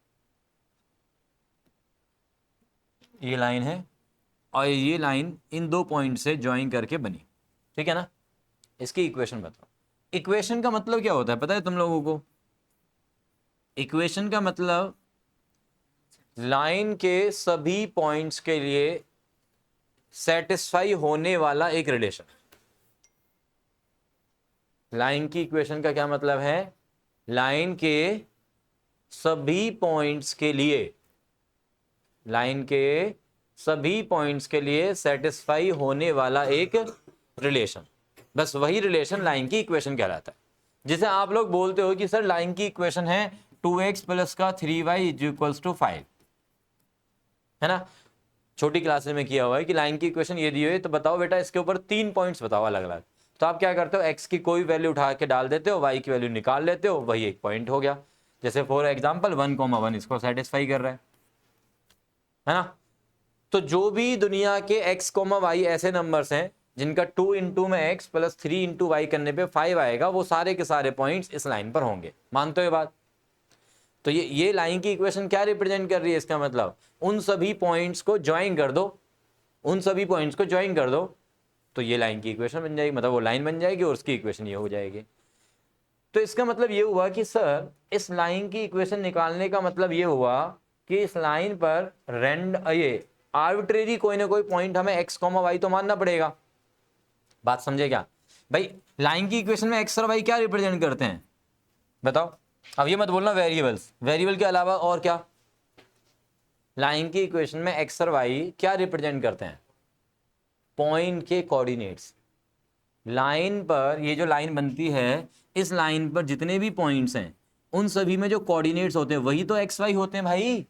ये लाइन है और ये लाइन इन दो पॉइंट से ज्वाइन करके बनी, ठीक है ना। इसकी इक्वेशन बताओ। इक्वेशन का मतलब क्या होता है पता है तुम लोगों को? इक्वेशन का मतलब लाइन के सभी पॉइंट्स के लिए सेटिस्फाई होने वाला एक रिलेशन। लाइन की इक्वेशन का क्या मतलब है? लाइन के सभी पॉइंट्स के लिए, लाइन के सभी पॉइंट्स के लिए सेटिस्फाई होने वाला एक रिलेशन, बस वही रिलेशन लाइन की इक्वेशन कहलाता है। जिसे आप लोग बोलते हो कि सर लाइन की इक्वेशन है 2x प्लस का 3y इज इक्वल्स टू 5, है ना। छोटी क्लास में किया हुआ है कि लाइन की इक्वेशन ये दी हुई है, तो बताओ बेटा इसके ऊपर 3 पॉइंट्स बताओ अलग अलग। तो आप क्या करते हो, x की कोई वैल्यू उठा के डाल देते हो, y की वैल्यू निकाल लेते हो, वही एक पॉइंट हो गया। जैसे फॉर एग्जाम्पल 1, 1 इसको सेटिस्फाई कर रहा है ना। तो जो भी दुनिया के x, y ऐसे नंबर्स हैं जिनका 2 इंटू में x प्लस 3 इंटू वाई करने पे 5 आएगा, वो सारे के सारे पॉइंट्स इस लाइन पर होंगे। मानते हो ये बात? तो ये लाइन की इक्वेशन क्या रिप्रेजेंट कर रही है? इसका मतलब उन सभी पॉइंट्स को ज्वाइन कर दो, उन सभी पॉइंट्स को ज्वाइन कर दो, तो ये लाइन की इक्वेशन बन जाएगी, मतलब वो लाइन बन जाएगी और उसकी इक्वेशन ये हो जाएगी। तो इसका मतलब ये हुआ कि सर इस लाइन की इक्वेशन निकालने का मतलब ये हुआ कि इस लाइन पर ये आर्बिट्रेरी कोई ना कोई पॉइंट हमें x, y तो मानना पड़ेगा। बात समझे क्या भाई? लाइन की इक्वेशन में x और y क्या रिप्रेजेंट करते हैं बताओ? अब ये मत बोलना वेरिएबल्स, वेरिएबल के अलावा और क्या? लाइन की इक्वेशन में x और y क्या रिप्रेजेंट करते हैं? पॉइंट के कोऑर्डिनेट्स। लाइन पर ये जो लाइन बनती है, इस लाइन पर जितने भी पॉइंट्स हैं उन सभी में जो कोऑर्डिनेट्स होते हैं वही तो एक्स वाई होते हैं भाई।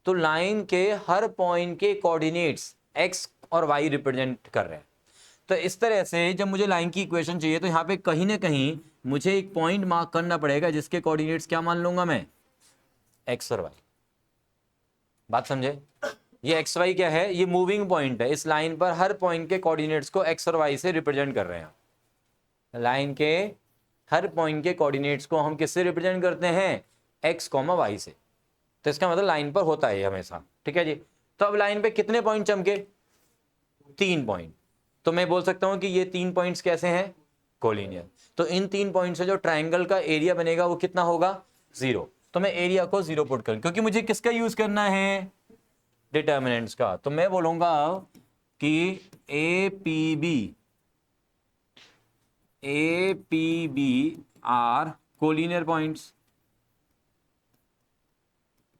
तो लाइन के हर पॉइंट के कोऑर्डिनेट्स एक्स और वाई रिप्रेजेंट कर रहे हैं। तो इस तरह से जब मुझे लाइन की इक्वेशन चाहिए तो यहाँ पे कहीं ना कहीं मुझे एक पॉइंट मार्क करना पड़ेगा जिसके कोऑर्डिनेट्स क्या मान लूंगा मैं? एक्स और वाई। बात समझे? ये एक्स वाई क्या है? ये मूविंग पॉइंट है। इस लाइन पर हर पॉइंट के कोऑर्डिनेट्स को एक्स और वाई से रिप्रेजेंट कर रहे हैं। लाइन के हर पॉइंट के कोऑर्डिनेट्स को हम किससे रिप्रेजेंट करते हैं? एक्स कॉमा वाई से। तो इसका मतलब लाइन पर होता है हमेशा, ठीक है जी। तो अब लाइन पे कितने पॉइंट चमके? 3 पॉइंट। तो मैं बोल सकता हूं कि ये 3 पॉइंट्स कैसे हैं? कोलिनियर। तो इन 3 पॉइंट से जो ट्राइंगल का एरिया बनेगा वो कितना होगा? 0। तो मैं एरिया को 0 पुट करूं, क्योंकि मुझे किसका यूज करना है? डिटर्मिनेंट्स का। तो मैं बोलूंगा कि A P B A P B are collinear points.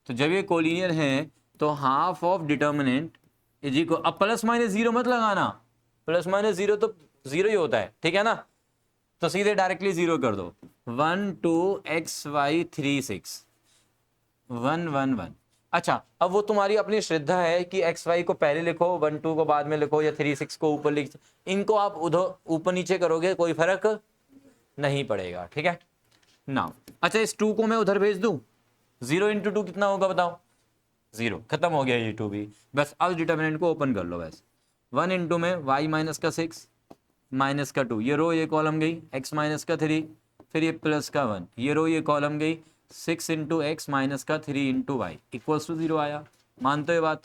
तो जब ये कोलिनियर हैं तो half of determinant is equal, अब प्लस माइनस जीरो मत लगाना, प्लस माइनस जीरो तो जीरो ही होता है, ठीक है ना, तो सीधे डायरेक्टली जीरो कर दो। 1 2 XY 3 6 1 1 1। अच्छा, अब वो तुम्हारी अपनी श्रद्धा है कि एक्स वाई को पहले लिखो, 1 2 को बाद में लिखो, या 3 6 को ऊपर लिख, इनको आप उधर ऊपर नीचे करोगे कोई फर्क नहीं पड़ेगा, ठीक है ना। अच्छा, इस 2 को मैं उधर भेज दूं, 0 इंटू 2 कितना होगा बताओ, 0, खत्म हो गया ये 2 भी। बस अब डिटर्मिनेंट को ओपन कर लो, बस 1 इंटू में y माइनस का 6 माइनस का 2, ये रो ये कॉलम गई, x माइनस का 3, फिर ये प्लस का 1, ये रो ये कॉलम गई, 6 इंटू एक्स माइनस का 3 इंटू वाई इक्वल्स टू 0 आया। मानते हो बात?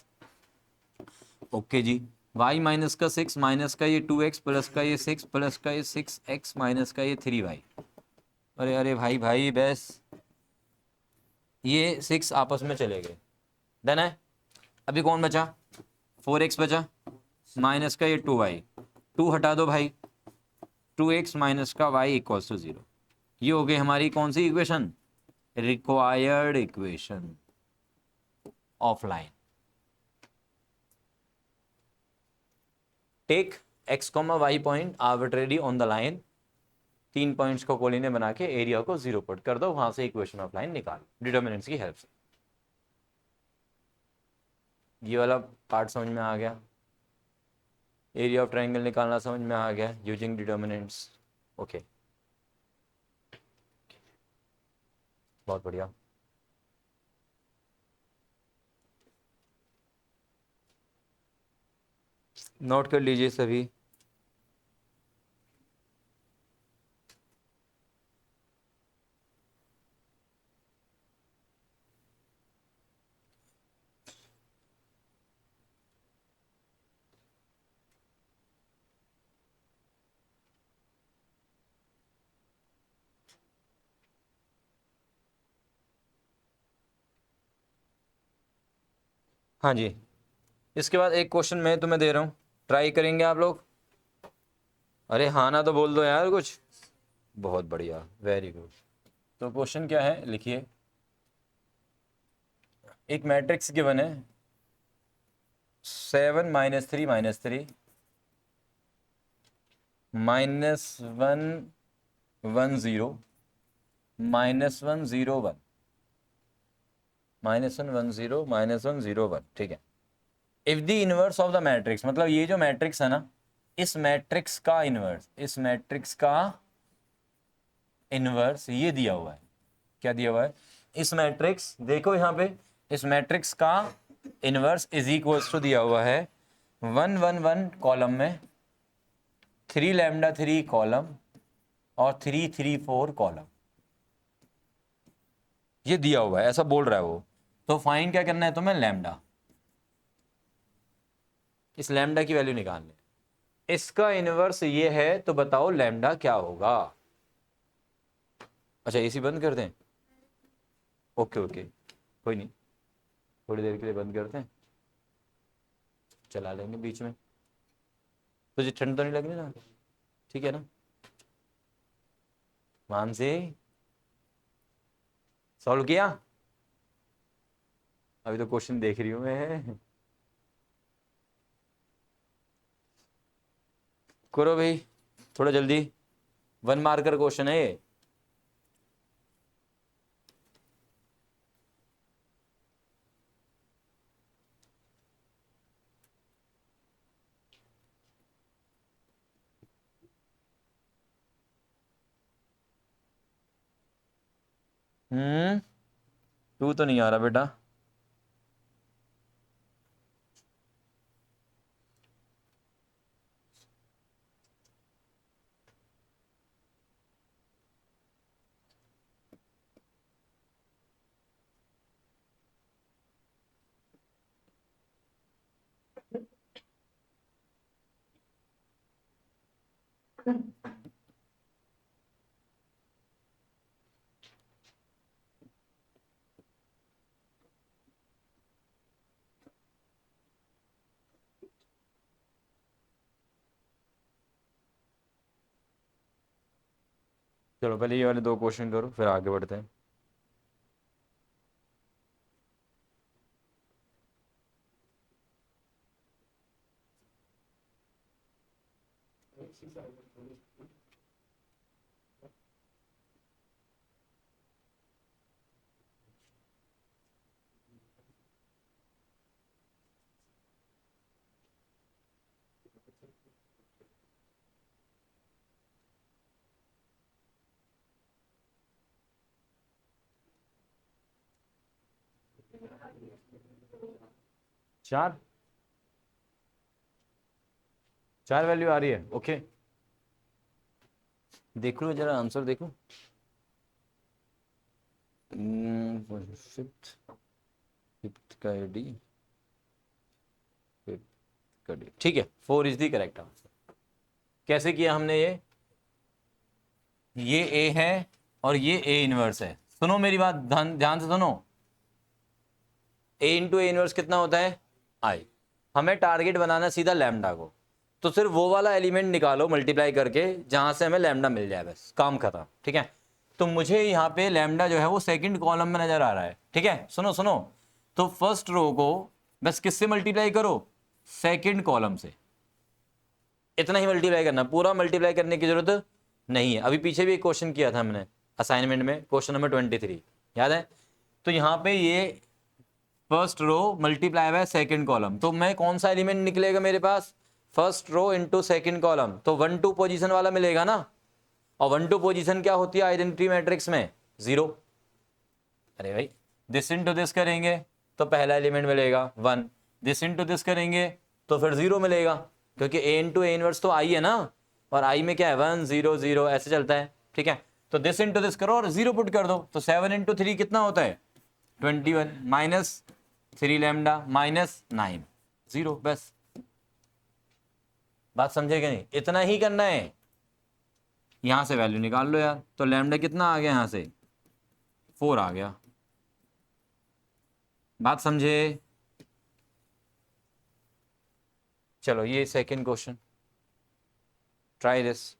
ओके जी। y माइनस का 6 माइनस का ये 2x प्लस का ये 6 प्लस का ये 6x माइनस का ये 3y। अरे अरे भाई भाई बस, ये 6 आपस में चले गए, डन है। अभी कौन बचा, 4x बचा, माइनस का ये 2y, 2 हटा दो भाई, 2x माइनस का y इक्वल्स टू 0। ये हो गई हमारी कौन सी equation, required equation of line. Take x, y point arbitrary on the line, 3 points को कोलिनियर बना के एरिया को 0 पुट कर दो, वहां से इक्वेशन ऑफ लाइन निकालो डिटर्मिनेंट्स की हेल्प से। ये वाला पार्ट समझ में आ गया, एरिया ऑफ ट्रायंगल निकालना समझ में आ गया यूजिंग डिटर्मिनेंट्स। ओके, बहुत बढ़िया। नोट कर लीजिए सभी। हाँ जी, इसके बाद एक क्वेश्चन मैं तुम्हें दे रहा हूँ, ट्राई करेंगे आप लोग। अरे हाँ ना तो बोल दो यार कुछ। बहुत बढ़िया, वेरी गुड। तो क्वेश्चन क्या है लिखिए, एक मैट्रिक्स गिवन है 7 minus 3 minus 3 minus 1 1 0 minus 1 0 1 minus 1 1 0 minus 1 0 1, ठीक है। If the inverse of the matrix, मतलब ये जो मैट्रिक्स है ना, इस मैट्रिक्स का इनवर्स, इस मैट्रिक्स का इनवर्स ये दिया हुआ है, क्या दिया हुआ है, इस मैट्रिक्स, देखो यहाँ पे, इस मैट्रिक्स का इनवर्स इज इक्वल्स टू दिया हुआ है 1 1 1 कॉलम में, 3 लैम्डा 3 कॉलम और 3 3 4 कॉलम, ये दिया हुआ है, ऐसा बोल रहा है वो। तो फाइंड क्या करना है तुम्हें, लैम्डा, इस लैम्डा की वैल्यू निकालनी है। इसका इनवर्स ये है, तो बताओ लैम्डा क्या होगा। अच्छा, एसी बंद कर दें, ओके ओके, कोई नहीं, थोड़ी देर के लिए बंद करते हैं, चला लेंगे बीच में, तुझे ठंड तो नहीं लगनी ना, ठीक है ना मानसी, सॉल्व किया, अभी तो क्वेश्चन देख रही हूँ मैं, करो भाई थोड़ा जल्दी, 1 मार्कर क्वेश्चन है ये। हम्म, 2 तो नहीं आ रहा बेटा, चलो पहले ये वाले 2 क्वेश्चन करो, फिर आगे बढ़ते हैं। चार 4 वैल्यू आ रही है, ओके। देख लो जरा आंसर देखो। फिफ्थ फिफ्थ का डी, फिफ्थ का डी, ठीक है। 4 इज द करेक्ट आंसर। कैसे किया हमने ये ए है और ये ए इनवर्स है। सुनो मेरी बात, ध्यान से सुनो। ए इंटू ए इनवर्स कितना होता है, आई। हमें टारगेट बनाना सीधा लैम्डा को, तो सिर्फ वो वाला एलिमेंट निकालो मल्टीप्लाई करके जहां से हमें लैम्डा मिल जाए, बस काम खत्म, ठीक है। तो मुझे यहाँ पे लैम्डा जो है वो सेकंड कॉलम में नजर आ रहा है, ठीक है। सुनो सुनो, तो फर्स्ट रो को बस किससे मल्टीप्लाई करो, सेकंड कॉलम से। इतना ही मल्टीप्लाई करना, पूरा मल्टीप्लाई करने की जरूरत नहीं है। अभी पीछे भी एक क्वेश्चन किया था हमने असाइनमेंट में, क्वेश्चन नंबर 23, याद है। तो यहाँ पे ये first row multiply by second column, तो मैं कौन सा एलिमेंट निकलेगा मेरे पास, first row into second column, तो 1 2 पोजीशन वाला मिलेगा ना। और 1 2 पोजीशन क्या होती है आइडेंटिटी मैट्रिक्स में, 0। अरे भाई, दिस इंटू दिस करेंगे तो पहला एलिमेंट मिलेगा 1, दिस इंटू दिस करेंगे तो फिर 0 मिलेगा, क्योंकि ए इंटू ए इनवर्स तो आई है ना, और आई में क्या है 1 0 0 ऐसे चलता है, ठीक है। तो दिस इंटू दिस करो और 0 पुट कर दो, तो 7 इंटू 3 कितना होता है 21, माइनस 3 लैम्डा माइनस 9, 0। बस बात समझे कि नहीं, इतना ही करना है। यहां से वैल्यू निकाल लो यार, तो लैम्डा कितना आ गया, यहां से 4 आ गया। बात समझे। चलो ये सेकंड क्वेश्चन, ट्राई दिस।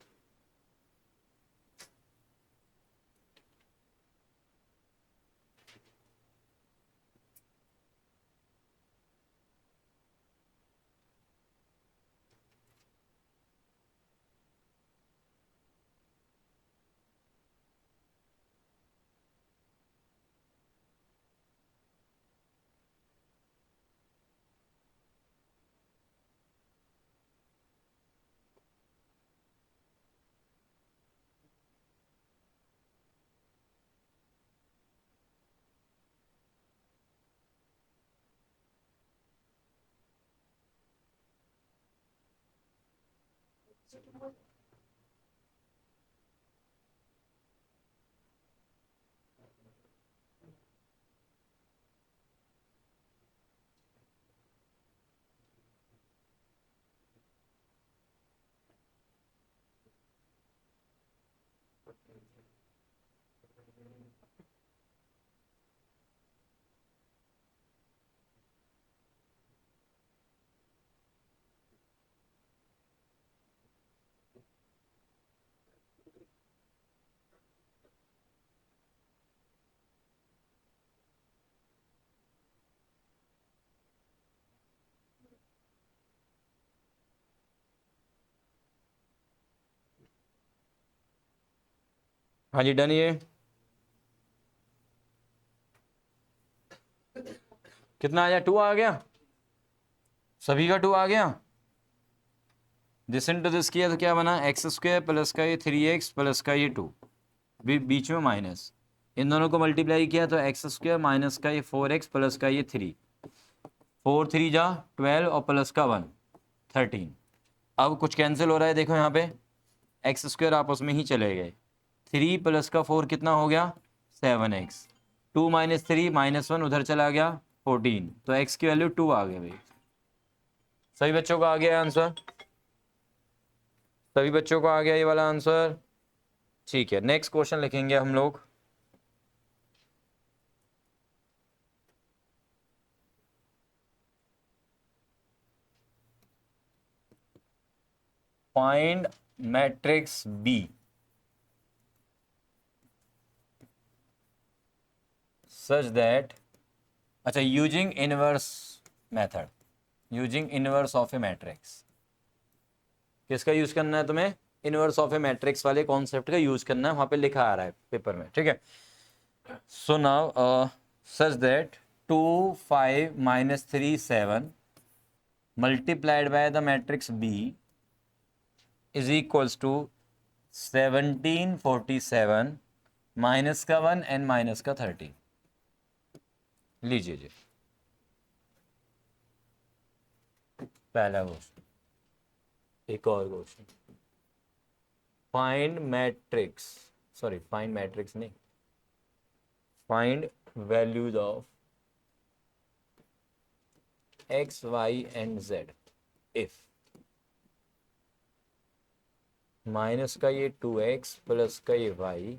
हाँ जी डन। ये कितना आ गया, 2 आ गया, सभी का 2 आ गया। दिस इंटू दिस किया तो क्या बना, एक्स स्क्वायर प्लस का ये 3x प्लस का ये 2, बीच में माइनस, इन दोनों को मल्टीप्लाई किया तो एक्स स्क्वायर माइनस का ये 4x प्लस का ये 3, 4 3 जा 12 और प्लस का 1 13। अब कुछ कैंसिल हो रहा है, देखो यहाँ पे एक्स स्क्वायर आपस में ही चले गए, 3 प्लस का 4 कितना हो गया 7x, 2 माइनस 3 माइनस 1 उधर चला गया 14, तो x की वैल्यू 2 आ गई भाई। सभी बच्चों का आ गया आंसर, सभी बच्चों को आ गया ये वाला आंसर, ठीक है। नेक्स्ट क्वेश्चन लिखेंगे हम लोग। Find matrix B such that, अच्छा, using inverse method, using inverse of A matrix, किसका यूज करना है तुम्हें? इनवर्स ऑफ ए मैट्रिक्स वाले कॉन्सेप्ट का यूज करना है, वहां पे लिखा आ रहा है पेपर में, ठीक है। So now such that 2 5 -3 7 multiplied by the matrix B is equals to 1747 minus का 1 एंड माइनस का 30। लीजिए जी पहला क्वेश्चन। एक और question, find matrix, sorry find matrix नहीं, find values of x y and z if minus का ये 2x plus का ये y,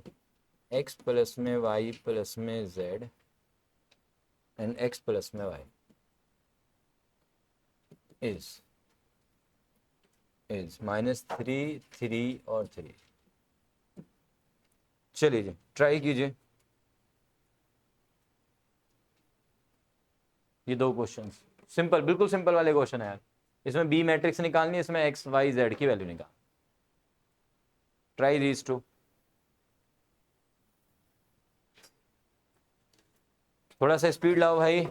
x प्लस में y प्लस में z एंड x प्लस में y इज -3 3 और 3। चलिए जी ट्राई कीजिए ये दो क्वेश्चन, सिंपल, बिल्कुल सिंपल वाले क्वेश्चन है यार। इसमें बी मैट्रिक्स निकालनी है, इसमें एक्स वाई जेड की वैल्यू निकाल। ट्राई दीज टू, थोड़ा सा स्पीड लाओ भाई।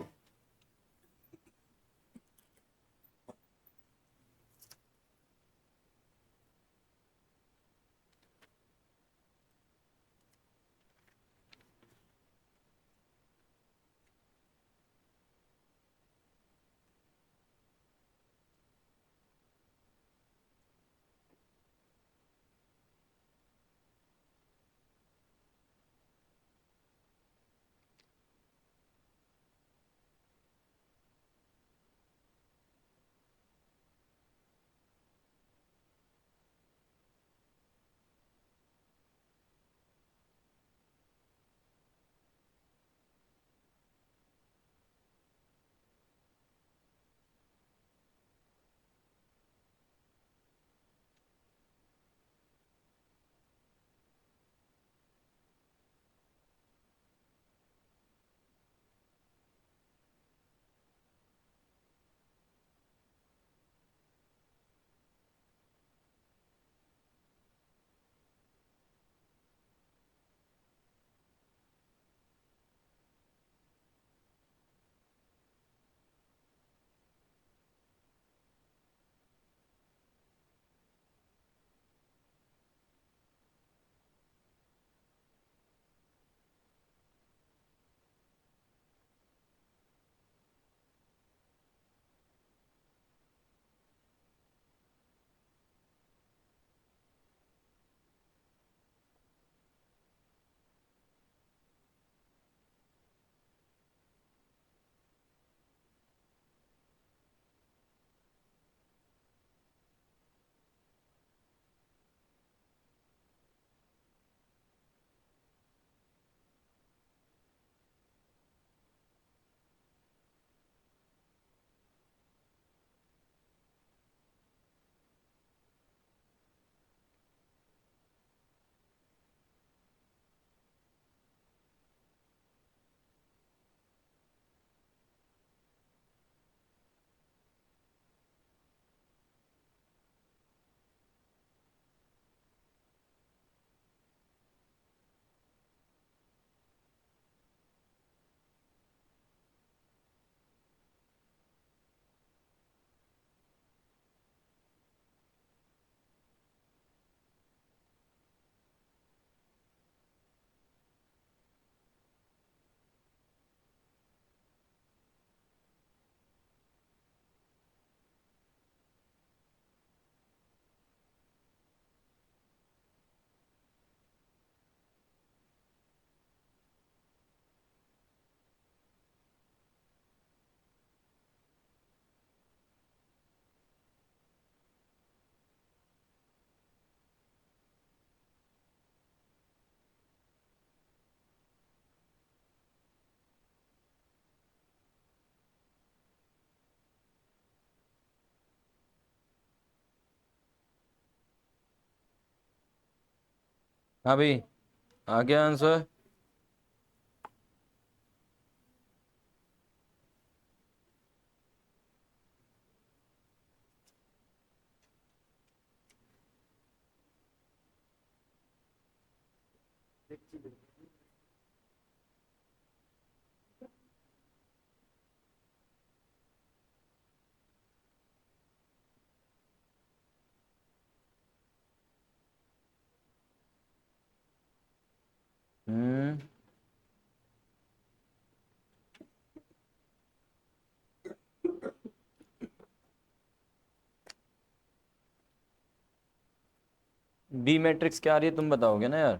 हाँ भाई आ गया आंसर। हम्म, बी मैट्रिक्स क्या आ रही है तुम बताओगे ना यार।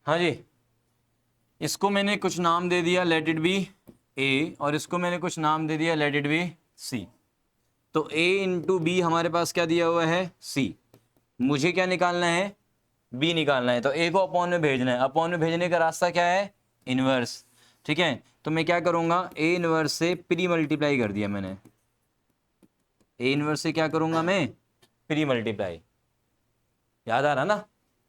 हाँ जी, इसको मैंने कुछ नाम दे दिया, लेट इट बी ए, और इसको मैंने कुछ नाम दे दिया, लेट इट बी सी। तो ए इंटू बी हमारे पास क्या दिया हुआ है, सी। मुझे क्या निकालना है, बी निकालना है। तो ए को अपॉन में भेजना है, अपॉन में भेजने का रास्ता क्या है, इनवर्स। ठीक है, तो मैं क्या करूंगा, ए इनवर्स से प्री मल्टीप्लाई कर दिया मैंने। ए इनवर्स से क्या करूंगा मैं, प्री मल्टीप्लाई। याद आ रहा ना,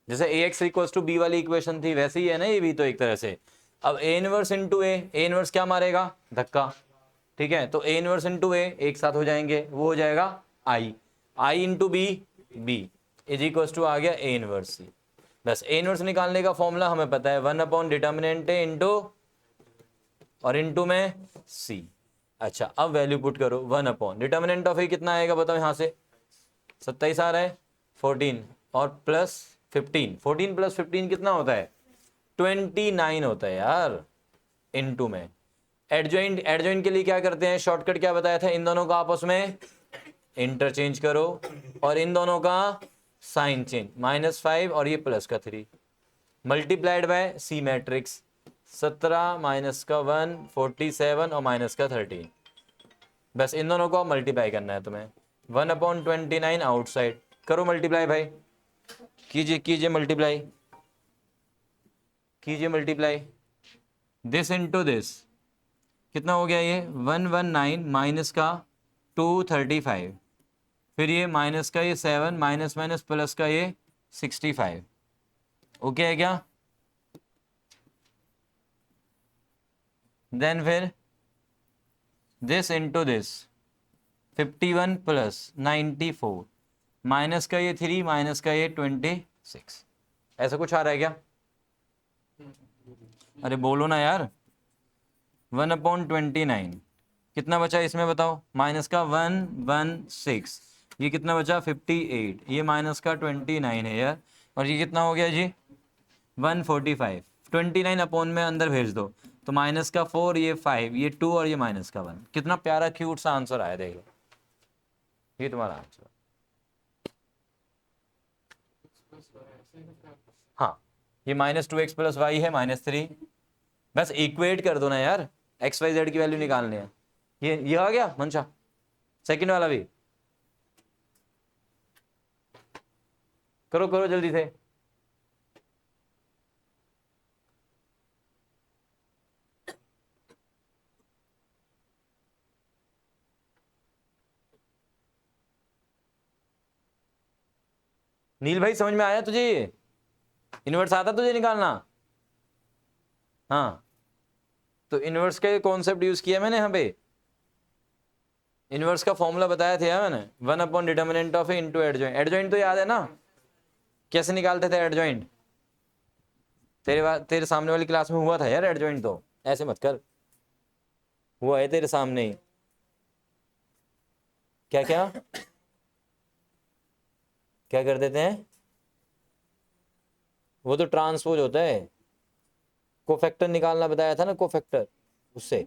जैसे ए एक्स इक्वल्स टू बी वाली इक्वेशन थी, वैसे ही है ना ये भी तो एक तरह से। अब A inverse into A inverse क्या मारेगा, धक्का। ठीक है, तो ए इनवर्स इंटू ए एक साथ हो जाएंगे, वो हो जाएगा I. I into B, B is equals to आ गया ए इनवर्स सी। बस ए इनवर्स निकालने का फॉर्मूला हमें पता है, 1 डिटर्मिनेंट ए इंटू और इंटू में सी। अच्छा, अब वैल्यू पुट करो, 1 डिटर्मिनेंट ऑफ ए कितना आएगा बताओ, यहाँ से 27 आ रहा है, 14 और प्लस 15, 14 प्लस 15 कितना होता है, 29 होता है यार, इनटू में। एडजॉइंट, एडजॉइंट के लिए क्या करते हैं, शॉर्टकट क्या बताया था, इन दोनों का आपस में इंटरचेंज करो और इन दोनों का साइन चेंज, -5 और ये प्लस का 3 multiplied by C matrix, 17 minus का 1 47 और माइनस का 13। बस इन दोनों को मल्टीप्लाई करना है तुम्हें, 1/29 आउटसाइड। करो मल्टीप्लाई भाई, कीजिए कीजिए मल्टीप्लाई, कीजिए मल्टीप्लाई। दिस इंटू दिस कितना हो गया ये, 119 माइनस का 235, फिर ये माइनस का ये 7 माइनस माइनस प्लस का ये 65। ओके है क्या, देन फिर this into this 51 plus 94 minus का ये 3 माइनस का ये 26। ऐसा कुछ आ रहा है क्या, अरे बोलो ना यार। 1/29 कितना बचा इसमें बताओ, माइनस का 116, ये कितना बचा 58, ये माइनस का 29 है यार, और ये कितना हो गया जी 145। 29 अपॉन में अंदर भेज दो, तो माइनस का 4, ये 5, ये 2 और ये माइनस का 1। कितना प्यारा क्यूट सा आंसर आया, देख लो ये तुम्हारा आंसर। हाँ, ये -2x प्लस वाई है -3। बस इक्वेट कर दो ना यार, एक्स वाई जेड की वैल्यू निकालनी है। ये आ गया मंशा, सेकंड वाला भी करो, करो जल्दी से। नील भाई समझ में आया तुझे, ये इनवर्स आता तुझे निकालना। हाँ, तो इनवर्स का कॉन्सेप्ट यूज किया मैंने यहाँ पे, इनवर्स का फॉर्मूला बताया था यार मैंने, 1/डिटर्मिनेंट of A into adjoint. Adjoint तो याद है ना, कैसे निकालते थे एडजॉइंट, तेरे सामने वाली क्लास में हुआ था यार एडजॉइंट, तो ऐसे मत कर, हुआ है तेरे सामने ही। क्या क्या क्या कर देते हैं, वो तो ट्रांसपोज होता है, कोफैक्टर निकालना बताया था ना, कोफैक्टर, उससे।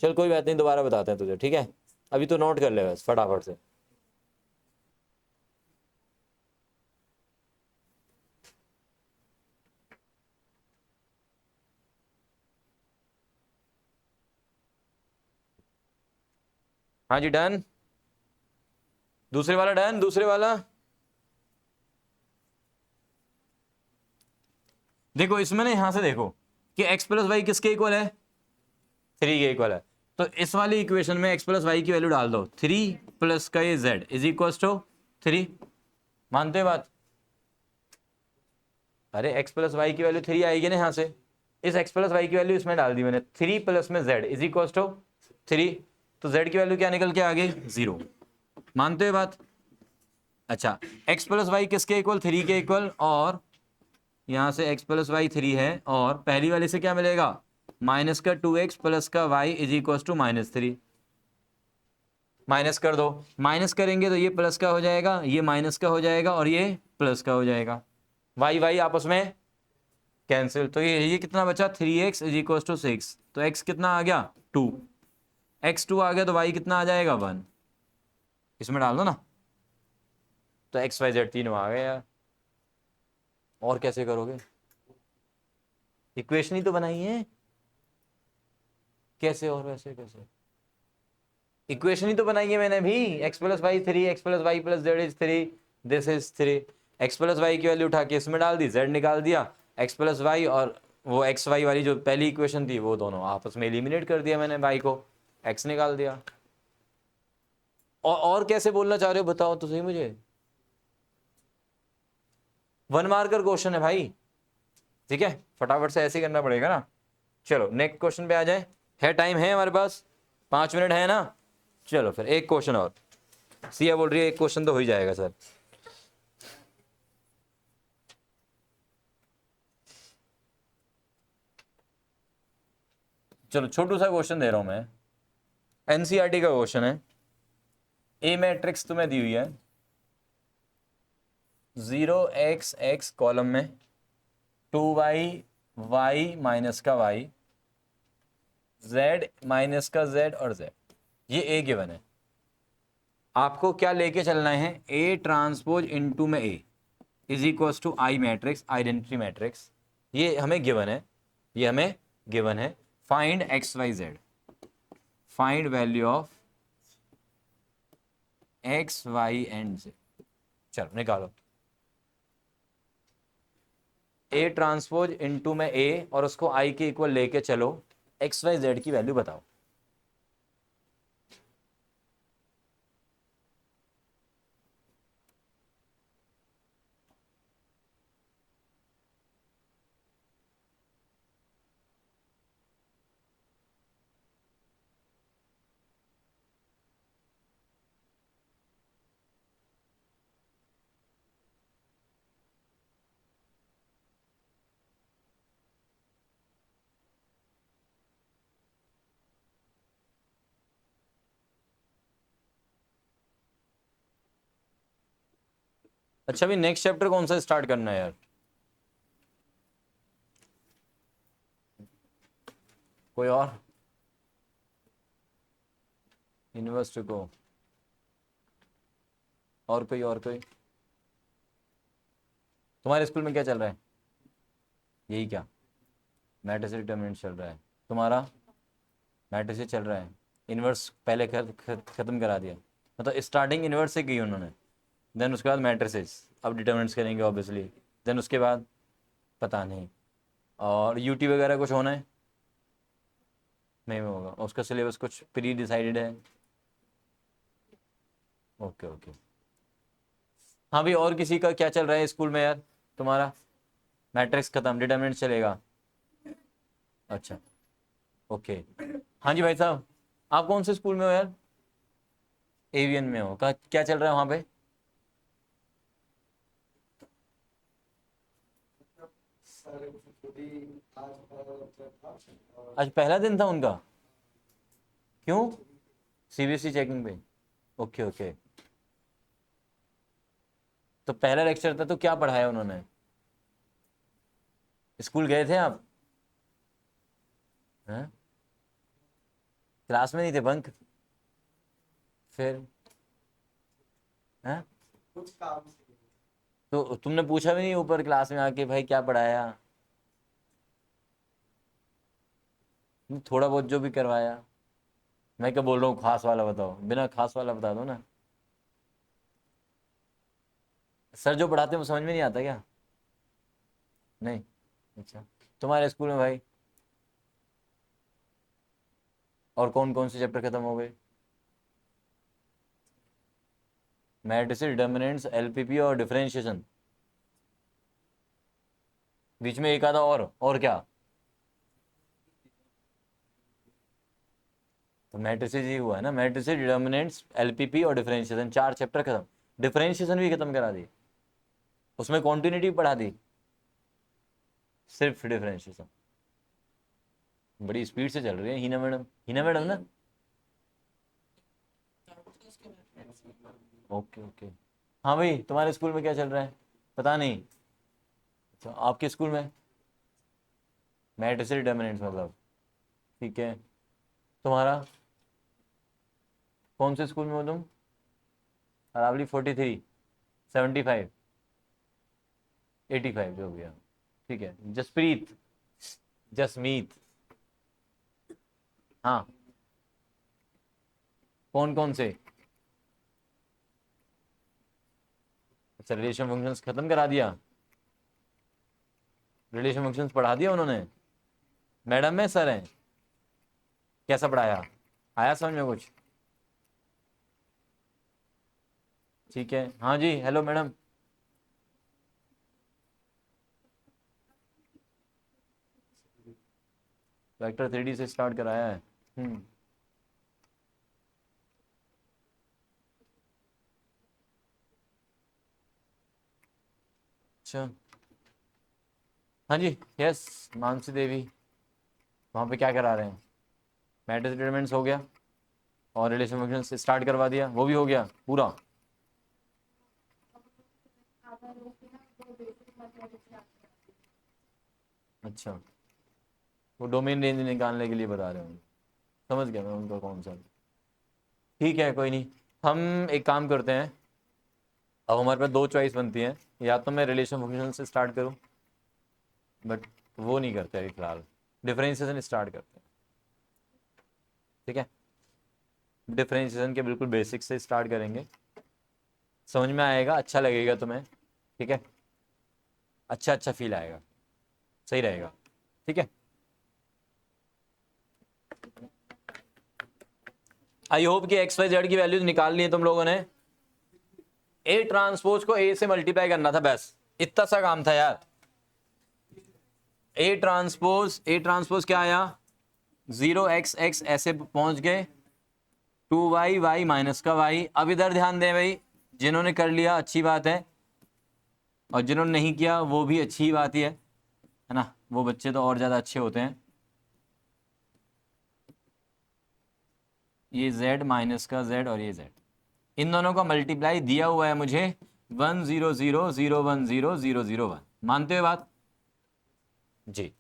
चल कोई बात नहीं, दोबारा बताते हैं तुझे, ठीक है, अभी तो नोट कर ले बस फटाफट से। हाँ जी डन, दूसरे वाला डन, दूसरे वाला। देखो इसमें ना, यहां से देखो कि x प्लस वाई किसके इक्वल है, 3 के इक्वल है। तो इस वाली इक्वेशन में x प्लस वाई की वैल्यू डाल दो, 3 प्लस का ये z इज इक्वल टू 3। मानते हो बात, अरे x प्लस वाई की वैल्यू 3 आएगी ना यहाँ से, इस x प्लस वाई की वैल्यू इसमें डाल दी मैंने, 3 प्लस में z इज इक्वल टू 3, तो z की वैल्यू क्या निकल के आ गई 0। मानते हो बात? अच्छा, x प्लस वाई किसके इक्वल? 3 के इक्वल, और यहाँ से x प्लस वाई 3 है, और पहली वाली से क्या मिलेगा? माइनस का 2x प्लस का y is equal to -3। Minus कर दो, माइनस करेंगे तो ये प्लस का हो जाएगा, ये माइनस का हो जाएगा, और ये प्लस का हो जाएगा, वाई वाई आपस में कैंसिल। तो ये कितना बचा? 3x is equal to 6। तो x कितना आ गया? 2। x 2 आ गया तो y कितना आ जाएगा? 1। इसमें डाल दो ना, तो x y z तीनों आ गए यार। और कैसे करोगे? इक्वेशन ही तो बनाई है, कैसे और वैसे कैसे? इक्वेशन ही तो बनाई है मैंने भी, x plus Y 3, x plus Y plus Z is 3, this is 3। x plus Y की वैल्यू उठा के इसमें डाल दी, z निकाल दिया, x प्लस वाई और वो x वाई वाली जो पहली इक्वेशन थी वो दोनों आपस में एलिमिनेट कर दिया मैंने, y को x निकाल दिया। और कैसे बोलना चाह रहे हो बताओ तो सही मुझे। 1 मार्कर क्वेश्चन है भाई, ठीक है, फटाफट से ऐसे ही करना पड़ेगा ना। चलो नेक्स्ट क्वेश्चन पे आ जाए, है टाइम है हमारे पास, 5 मिनट है ना। चलो फिर एक क्वेश्चन और, सिया बोल रही है एक क्वेश्चन तो हो ही जाएगा सर। चलो छोटू सा क्वेश्चन दे रहा हूं मैं, एनसीईआरटी का क्वेश्चन है। ए मैट्रिक्स तुम्हें दी हुई है, 0x(x) कॉलम में, 2y y माइनस का y, z माइनस का z और z, ये ए गिवन है। आपको क्या लेके चलना है? ए ट्रांसपोज इनटू में A is equal to I matrix, identity matrix, ये हमें गिवन है, ये हमें गिवन है। Find X Y Z, find value of X Y and Z. चलो निकालो, ए ट्रांसपोज इनटू में ए और उसको आई के इक्वल लेके चलो, एक्स वाई जेड की वैल्यू बताओ। अच्छा भी नेक्स्ट चैप्टर कौन सा स्टार्ट करना है यार? कोई और को और कोई तुम्हारे स्कूल में क्या चल रहा है? यही क्या मैट्रिक्स डिटरमिनेंट चल रहा है तुम्हारा? मैट्रिक्स चल रहा है, इन्वर्स पहले खत्म करा दिया, मतलब स्टार्टिंग इन्वर्स से की उन्होंने, देन उसके बाद मैट्रिसेस, अब डिटरमिनेंट्स करेंगे ऑब्वियसली, देन उसके बाद पता नहीं। और यूटी वगैरह कुछ होना है? नहीं होगा, उसका सिलेबस कुछ प्री डिसाइडेड है? Okay okay. हाँ भाई, और किसी का क्या चल रहा है स्कूल में यार तुम्हारा? मैट्रिक्स खत्म, डिटरमिनेंट चलेगा। अच्छा ओके। हाँ जी भाई साहब, आप कौन से स्कूल में हो यार? एवीएन में हो का? क्या चल रहा है वहाँ पे? आज पहला दिन था उनका? क्यों? सीबीएसई चेकिंग पे? Okay okay. तो पहला लेक्चर था तो क्या पढ़ाया उन्होंने? स्कूल गए थे आप? हैं? क्लास में नहीं थे, बंक? फिर हैं? कुछ काम से। तो तुमने पूछा भी नहीं ऊपर क्लास में आके भाई क्या पढ़ाया? थोड़ा बहुत जो भी करवाया। मैं क्या बोल रहा हूँ, खास वाला बताओ, बिना खास वाला बता दो ना। सर जो पढ़ाते हैं वो समझ में नहीं आता क्या? नहीं? अच्छा, तुम्हारे स्कूल में भाई और कौन कौन से चैप्टर खत्म हो गए? मैट्रिसेस, डिटरमिनेंट्स, एलपीपी और डिफरेंशिएशन। बीच में एक आधा और क्या, तो मैट्रिसेस ही हुआ है ना, मैट्रिसेस, डिटर्मिनेंट्स, एलपीपी और डिफरेंशिएशन, 4 चैप्टर खत्म। डिफरेंशिएशन भी खत्म करा दी, उसमें कॉन्टिन्यूटी पढ़ा दी, सिर्फ डिफरेंशिएशन। बड़ी स्पीड से चल रही है हीना मैडम, हीना मैडम ना, ओके ओके। हाँ भाई, तुम्हारे स्कूल में क्या चल रहा है पता नहीं, अच्छा आपके स्कूल में मैट्रिसेस डिटर्मिनेंट्स मतलब, ठीक है। तुम्हारा कौन से स्कूल में हो तुम, अरावली 43, 75, 85 जो भी है, ठीक है। जसप्रीत, जसमीत, हाँ कौन कौन से, अच्छा रिलेशन फंक्शंस खत्म करा दिया, रिलेशन फंक्शंस पढ़ा दिया उन्होंने, मैडम है सर हैं, कैसा पढ़ाया, आया समझ में कुछ, ठीक है। हाँ जी हेलो मैडम, वेक्टर 3D से स्टार्ट कराया है। अच्छा हाँ जी, यस मानसी देवी, वहाँ पे क्या करा रहे हैं, मैट्रिक्स डिटरमिनेंट्स हो गया और रिलेशन फंक्शन से स्टार्ट करवा दिया, वो भी हो गया पूरा। अच्छा वो डोमेन रेंज निकालने के लिए बता रहे हैं, समझ गया मैं उनका कौन सा, ठीक है कोई नहीं। हम एक काम करते हैं, अब हमारे पास 2 चॉइस बनती हैं, या तो मैं रिलेशन फंक्शन से स्टार्ट करूं, बट वो नहीं करते अभी फिलहाल, डिफरेंशिएशन स्टार्ट करते हैं, ठीक है। डिफरेंशिएशन के बिल्कुल बेसिक से स्टार्ट करेंगे, समझ में आएगा, अच्छा लगेगा तुम्हें, ठीक है, अच्छा अच्छा फील आएगा, सही रहेगा, ठीक है। आई होप कि एक्स वाई जेड की वैल्यूज निकाल ली है तुम लोगों ने, ए ट्रांसपोज को ए से मल्टीप्लाई करना था, बस इतना सा काम था यार। ए ट्रांसपोज क्या आया, 0x ऐसे पहुंच गए, 2y माइनस का y। अब इधर ध्यान दें भाई, जिन्होंने कर लिया अच्छी बात है, और जिन्होंने नहीं किया वो भी अच्छी बात ही है ना, वो बच्चे तो और ज्यादा अच्छे होते हैं। ये z माइनस का z और ये z, इन दोनों का मल्टीप्लाई दिया हुआ है मुझे 1 0 0 0 1 0 0 0 1, मानते हो बात जी।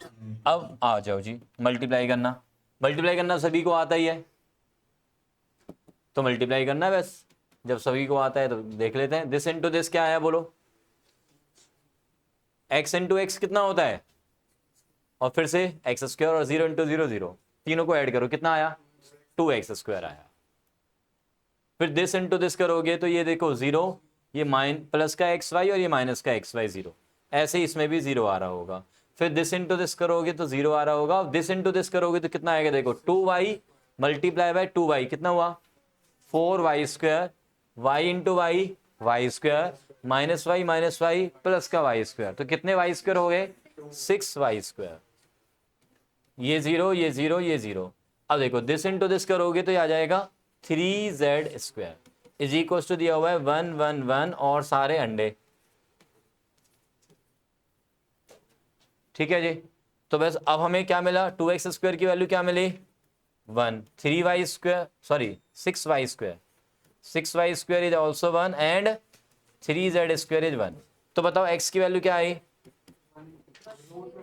अब आ जाओ जी, मल्टीप्लाई करना सभी को आता ही है, तो मल्टीप्लाई करना है बस, जब सभी को आता है तो देख लेते हैं। दिस इंटू दिस क्या आया बोलो, x इंटू एक्स कितना होता है, और फिर से एक्स स्क्वायर और 0 इंटू 0 0, तीनों को ऐड करो कितना आया, 2x² आया। फिर दिस इंटू दिस करोगे तो ये देखो 0, ये प्लस का xy और ये माइनस का xy 0, ऐसे ही इसमें भी 0 आ रहा होगा। फिर दिस इंटू दिस करोगे तो 0 आ रहा होगा, दिस इंटू दिस करोगे तो कितना आएगा, देखो 2y मल्टीप्लाई बाय 2y कितना हुआ, 4y², y into Y Y square, minus Y plus का y², तो कितने y² हो गए, 6y²। ये 0 ये 0 ये 0, अब देखो दिस इंटू दिस करोगे तो ये आ जाएगा 3z² इज इक्वल टू दिया हुआ है 1 1 1 और सारे अंडे, ठीक है जी। तो बस अब हमें क्या मिला, 2x² की वैल्यू क्या मिली 1, 3y², sorry 6y², 6y² is also 1 and 3z² is 1। तो बताओ x की वैल्यू क्या आई,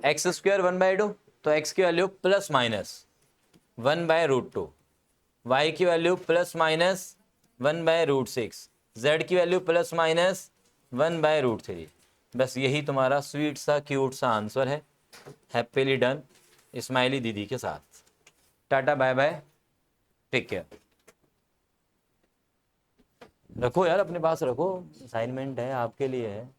x² 1/2, तो x की वैल्यू प्लस माइनस 1/√2, y की वैल्यू प्लस माइनस 1/√6, z की वैल्यू प्लस माइनस 1/√3। बस यही तुम्हारा स्वीट सा क्यूट सा आंसर है, हैप्पीली डन स्माइली दीदी के साथ। Tata bye bye, take care. रखो यार अपने पास रखो, असाइनमेंट है आपके लिए है।